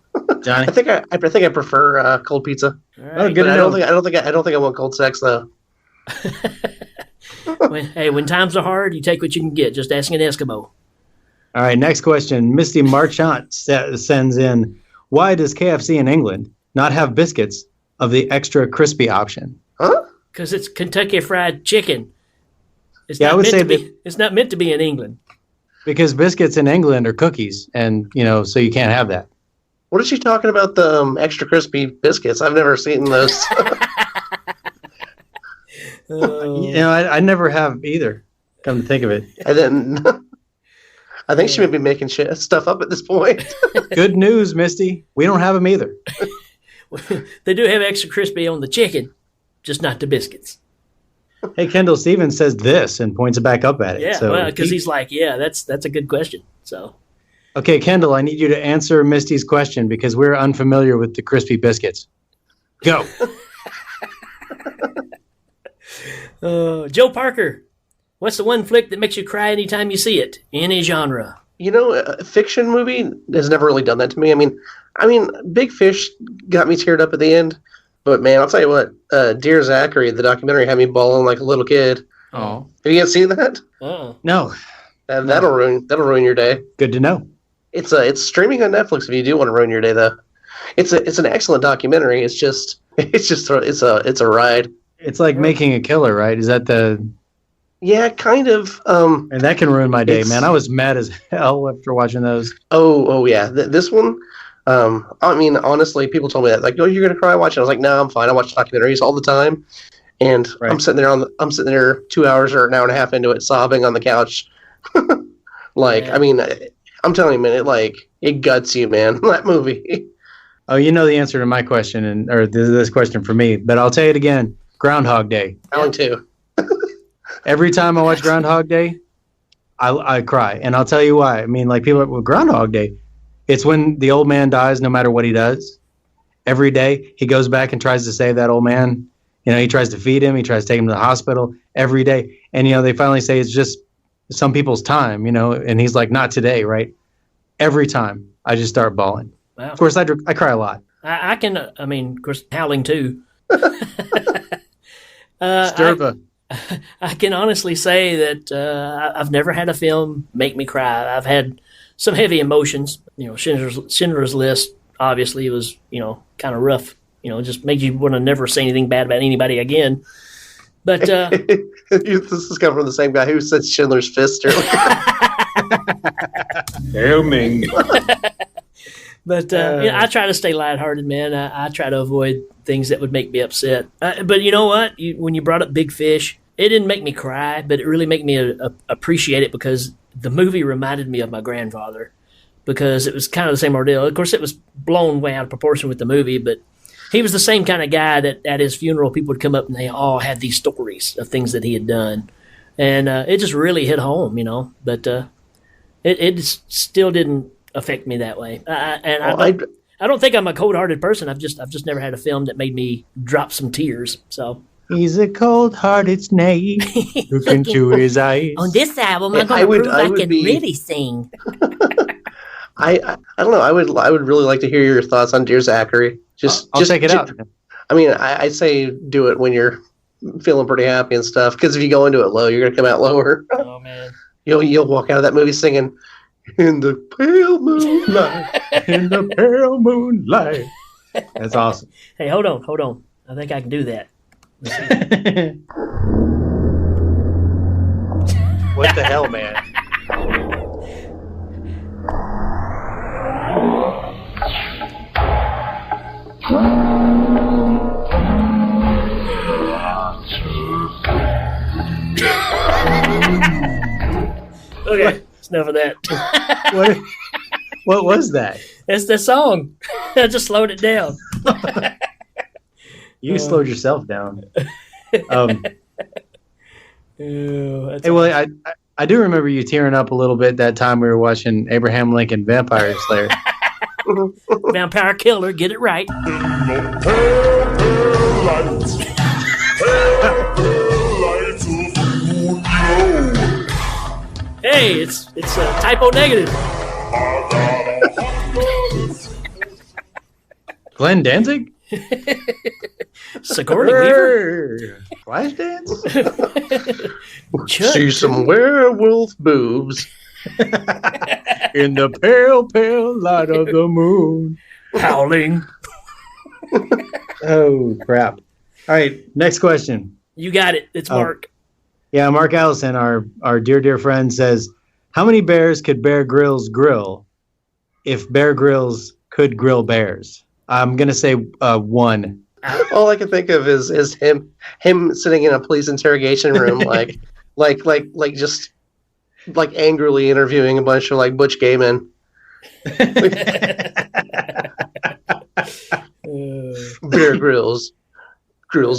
Johnny, I think I prefer cold pizza. Right. Oh, good. I don't think I want cold sex though. When times are hard, you take what you can get. Just asking an Eskimo. All right. Next question. Misty Marchant sends in: why does KFC in England not have biscuits of the extra crispy option? Huh? Because it's Kentucky Fried Chicken. It's not meant to be in England. Because biscuits in England are cookies, and so you can't have that. What is she talking about? The extra crispy biscuits? I've never seen those. I never have either. Come to think of it, I think she may be making stuff up at this point. Good news, Misty. We don't have them either. They do have extra crispy on the chicken, just not the biscuits. Hey, Kendall Stevens says this and points it back up at it. Yeah, so because he's like, yeah, that's a good question. So, okay, Kendall, I need you to answer Misty's question because we're unfamiliar with the crispy biscuits. Go. Joe Parker, what's the one flick that makes you cry anytime you see it? Any genre. A fiction movie has never really done that to me. I mean, Big Fish got me teared up at the end. But man, I'll tell you what, Dear Zachary, the documentary had me bawling like a little kid. Oh, have you guys seen that? No. That'll ruin your day. Good to know. It's streaming on Netflix if you do want to ruin your day though. It's an excellent documentary. It's a ride. It's like Making a Killer, right? Is that the? Yeah, kind of. And that can ruin my day, man. I was mad as hell after watching those. Oh yeah, this one. Honestly, people told me that, like, oh, you're gonna cry watching. I was like, no, I'm fine. I watch documentaries all the time, and right. I'm sitting there 2 hours or an hour and a half into it, sobbing on the couch. I'm telling you, man, it guts you, man. That movie. Oh, you know the answer to my question or this question for me, but I'll tell you it again. Groundhog Day. Howling 2. Every time I watch Groundhog Day, I cry. And I'll tell you why. I mean, like people with Groundhog Day, it's when the old man dies no matter what he does. Every day he goes back and tries to save that old man. You know, he tries to feed him. He tries to take him to the hospital every day. And, you know, they finally say it's just some people's time, you know, and he's like, not today, right? Every time I just start bawling. Wow. Of course, I cry a lot. I can, I mean, of course, Howling too. Sturva. I can honestly say that I've never had a film make me cry. I've had some heavy emotions. You know, Schindler's List obviously was, you know, kind of rough. You know, just made you want to never say anything bad about anybody again. But this is coming from the same guy who said Schindler's Fist earlier. Hail Ming. But I try to stay lighthearted, man. I try to avoid things that would make me upset. But you know what? When you brought up Big Fish, it didn't make me cry, but it really made me appreciate it because the movie reminded me of my grandfather because it was kind of the same ordeal. Of course, it was blown way out of proportion with the movie, but he was the same kind of guy that at his funeral, people would come up and they all had these stories of things that he had done. And it just really hit home, you know. But it still didn't affect me that way. I don't think I'm a cold-hearted person. I've just never had a film that made me drop some tears. So he's a cold-hearted snake. Look into his eyes. On this album, I'm going to prove I can really sing. I don't know. I would really like to hear your thoughts on Dear Zachary. I'll check it out. I mean, I say do it when you're feeling pretty happy and stuff. Because if you go into it low, you're gonna come out lower. Oh man, you'll walk out of that movie singing "In the Pale Moonlight." In the pale moonlight. That's awesome. Hey, hold on. I think I can do that. What the hell, man? Okay, it's enough of that. What was that? It's the song. I just slowed it down. You slowed yourself down. Hey, Hey, well, I do remember you tearing up a little bit that time we were watching Abraham Lincoln Vampire Slayer. Vampire Killer, get it right. Hey, it's a typo negative. Glenn Danzig? Sigourney Weaver? Flashdance? See some werewolf boobs. In the pale, pale light of the moon. Howling. Oh, crap. All right, next question. You got it. It's Mark. Yeah, Mark Allison, our dear friend, says, how many bears could Bear Grylls grill if Bear Grylls could grill bears? I'm going to say one. All I can think of is him sitting in a police interrogation room, like just like angrily interviewing a bunch of like butch gay men. Bear Grylls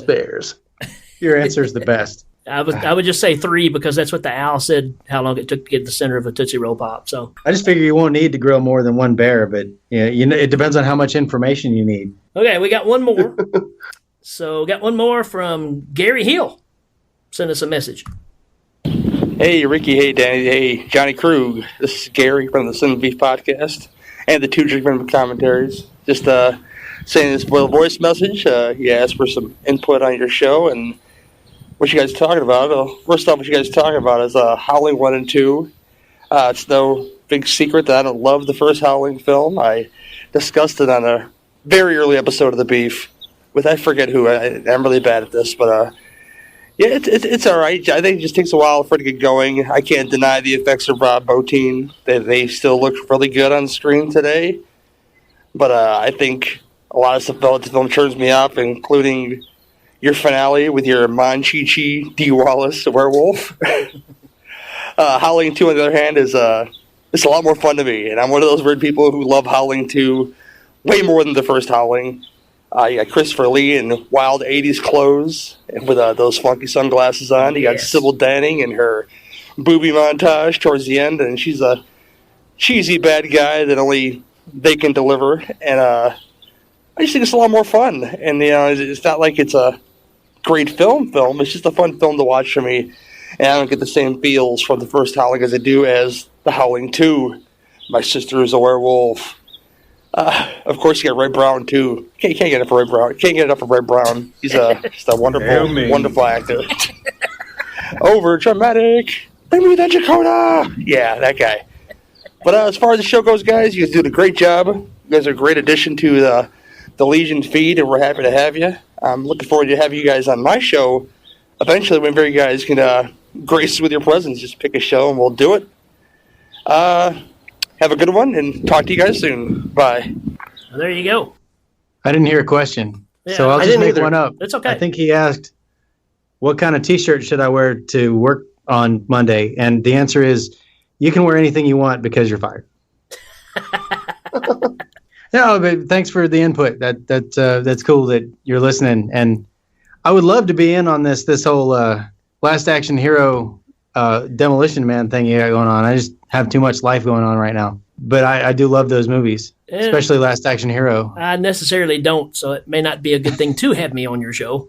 bears. Your answer is the best. I would just say 3 because that's what the owl said. How long it took to get the center of a Tootsie Roll Pop. So I just figure you won't need to grill more than one bear, but it depends on how much information you need. Okay, we got one more. So got one more from Gary Hill. Send us a message. Hey, Ricky. Hey, Danny. Hey, Johnny Krueg. This is Gary from the Sin and Beef podcast and the Two Drink commentaries. Just saying this voice message. He asked for some input on your show and what you guys are talking about. First off, what you guys are talking about is Howling 1 and 2. It's no big secret that I don't love the first Howling film. I discussed it on a very early episode of The Beef with I forget who. I'm really bad at this, but yeah, it's all right. I think it just takes a while for it to get going. I can't deny the effects of Rob Bottin. They still look really good on screen today. But I think a lot of stuff about the film turns me off, including your finale with your Mon-Chi-Chi D. Wallace werewolf. Howling 2, on the other hand, is it's a lot more fun to me. And I'm one of those weird people who love Howling 2 way more than the first Howling. You got Christopher Lee in wild 80s clothes with those funky sunglasses on. You got Sybil Danning in her booby montage towards the end, and she's a cheesy bad guy that only they can deliver. And I just think it's a lot more fun. And it's not like it's a great film. It's just a fun film to watch for me. And I don't get the same feels from the first Howling as I do as The Howling 2. My sister is a werewolf. Of course, you got Ray Brown too. Can't get enough of Ray Brown. Can't get enough of Ray Brown. He's just a wonderful actor. Over dramatic. Bring me that Dakota. Yeah, that guy. But as far as the show goes, guys, you guys did a great job. You guys are a great addition to the Legion feed, and we're happy to have you. I'm looking forward to having you guys on my show eventually. Whenever you guys can grace us with your presence, just pick a show and we'll do it. Have a good one, and talk to you guys soon. Bye. Well, there you go. I didn't hear a question, so I'll just make one up. It's okay. I think he asked, what kind of T-shirt should I wear to work on Monday? And the answer is, you can wear anything you want because you're fired. No, but thanks for the input. That's cool that you're listening. And I would love to be in on this whole Last Action Hero Demolition Man thing you got going on. I just have too much life going on right now. But I do love those movies, especially Last Action Hero. I necessarily don't, so it may not be a good thing to have me on your show.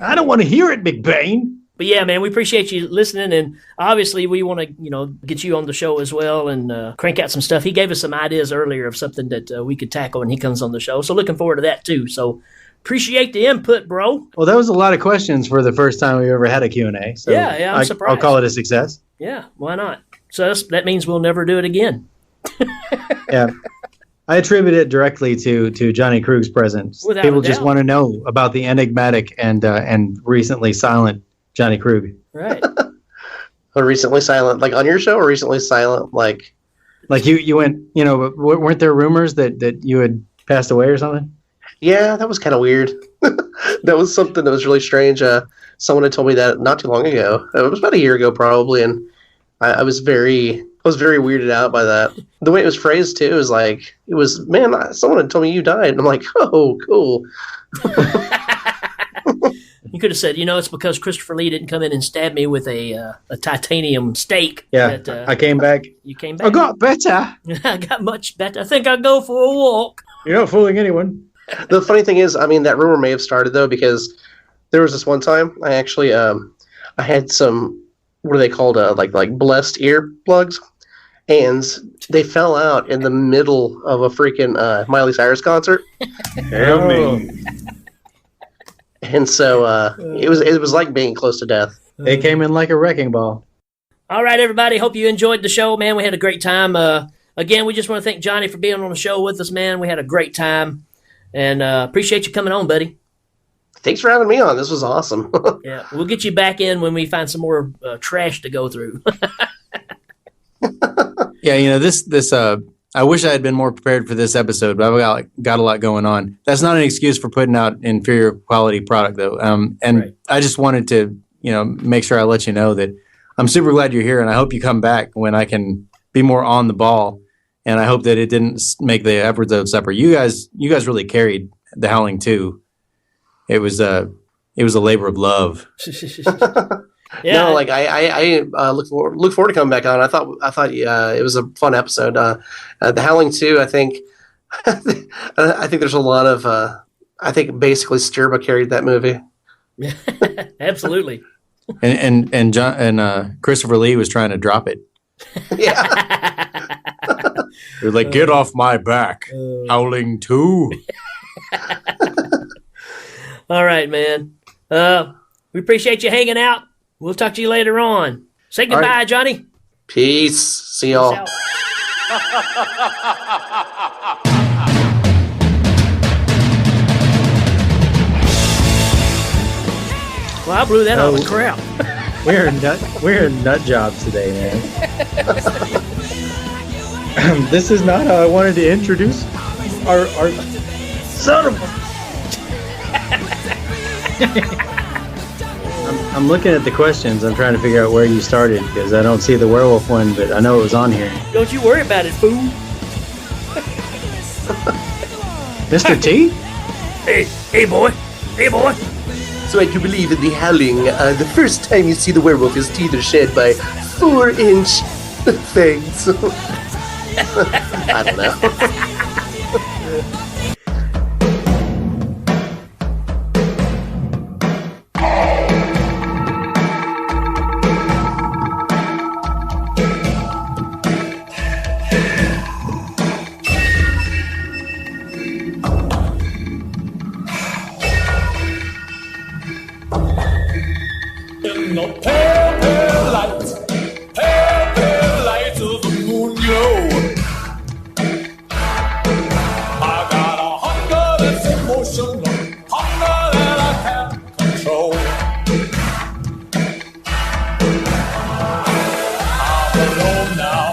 I don't want to hear it, Big Bane. But yeah, man, we appreciate you listening, and obviously we want to, get you on the show as well and crank out some stuff. He gave us some ideas earlier of something that we could tackle when he comes on the show, so looking forward to that too. So appreciate the input, bro. Well, that was a lot of questions for the first time we ever had a Q&A. So yeah, I'm surprised. I'll call it a success. Yeah, why not? So that means we'll never do it again. Yeah. I attribute it directly to Johnny Krueg's presence. Without People a just doubt. want to know about the enigmatic and recently silent Johnny Krueg. Right. Or recently silent, like on your show, or recently silent, like you went, weren't there rumors that you had passed away or something? Yeah, that was kind of weird. That was something that was really strange. Someone had told me that not too long ago. It was about a year ago, probably, and I was very weirded out by that. The way it was phrased too is like it was, man, someone had told me you died, and I'm like, oh, cool. You could have said, it's because Christopher Lee didn't come in and stab me with a titanium stake. Yeah, I came back. You came back. I got better. I got much better. I think I'll go for a walk. You're not fooling anyone. The funny thing is, that rumor may have started though, because there was this one time I actually I had some, what are they called, like blessed earplugs, and they fell out in the middle of a freaking Miley Cyrus concert. Hail Ming. And so it was like being close to death. It came in like a wrecking ball. All right, everybody. Hope you enjoyed the show, man. We had a great time. Again, we just want to thank Johnny for being on the show with us, man. We had a great time, and appreciate you coming on, buddy. Thanks for having me on. This was awesome. Yeah, we'll get you back in when we find some more trash to go through. Yeah, this I wish I had been more prepared for this episode, but I've got a lot going on. That's not an excuse for putting out inferior quality product, though. Right. I just wanted to, make sure I let you know that I'm super glad you're here, and I hope you come back when I can be more on the ball. And I hope that it didn't make the episode separate. You guys really carried The Howling 2. It was a labor of love. Yeah. No, like I look forward to coming back on. I thought it was a fun episode. The Howling 2, I think there's a lot of I think basically Sturba carried that movie. Absolutely. And John and Christopher Lee was trying to drop it. Yeah. You're like, get off my back. Howling 2. All right, man. We appreciate you hanging out. We'll talk to you later on. Say goodbye, right. Johnny. Peace. See y'all. Well, I blew that out of the crowd. We're nut jobs today, man. This is not how I wanted to introduce our son of a... I'm looking at the questions. I'm trying to figure out where you started because I don't see the werewolf one, but I know it was on here. Don't you worry about it, fool. Mr. T? Hey, boy. So I do believe in the howling. The first time you see the werewolf, his teeth are shed by 4-inch things. I don't know. In the pale, pale light of the moon glow, I got a hunger that's emotional, hunger that I can't control. I'm alone now,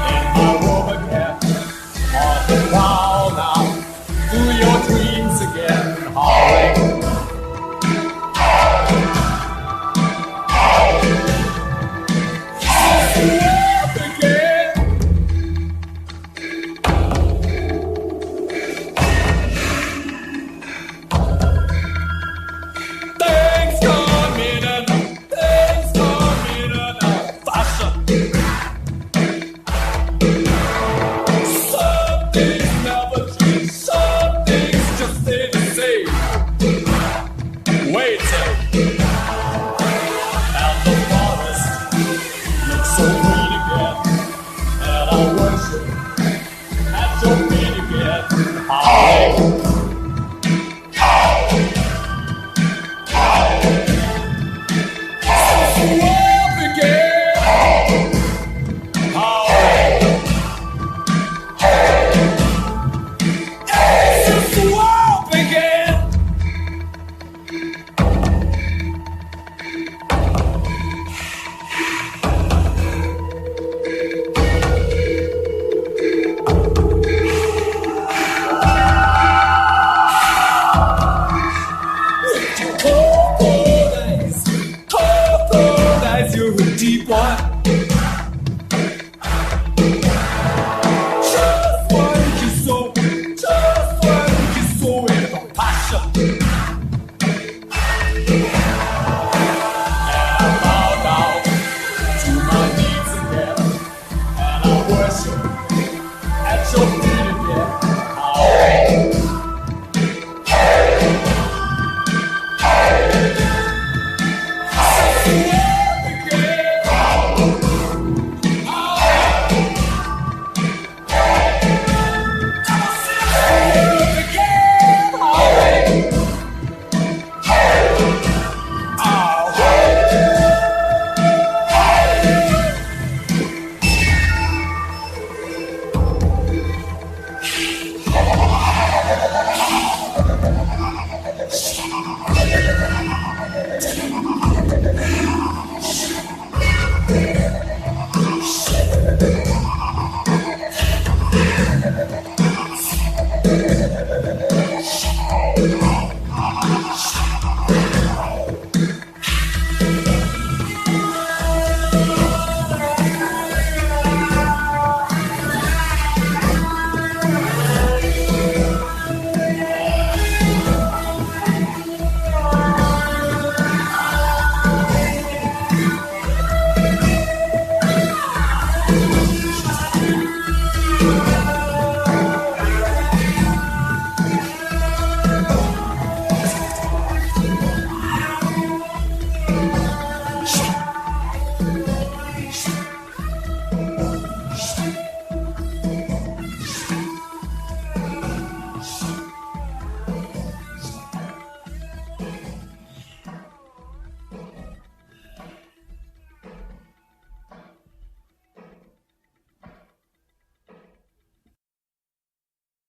in my room again, on the prowl now, through your dreams again, howling. At your feet again, howling.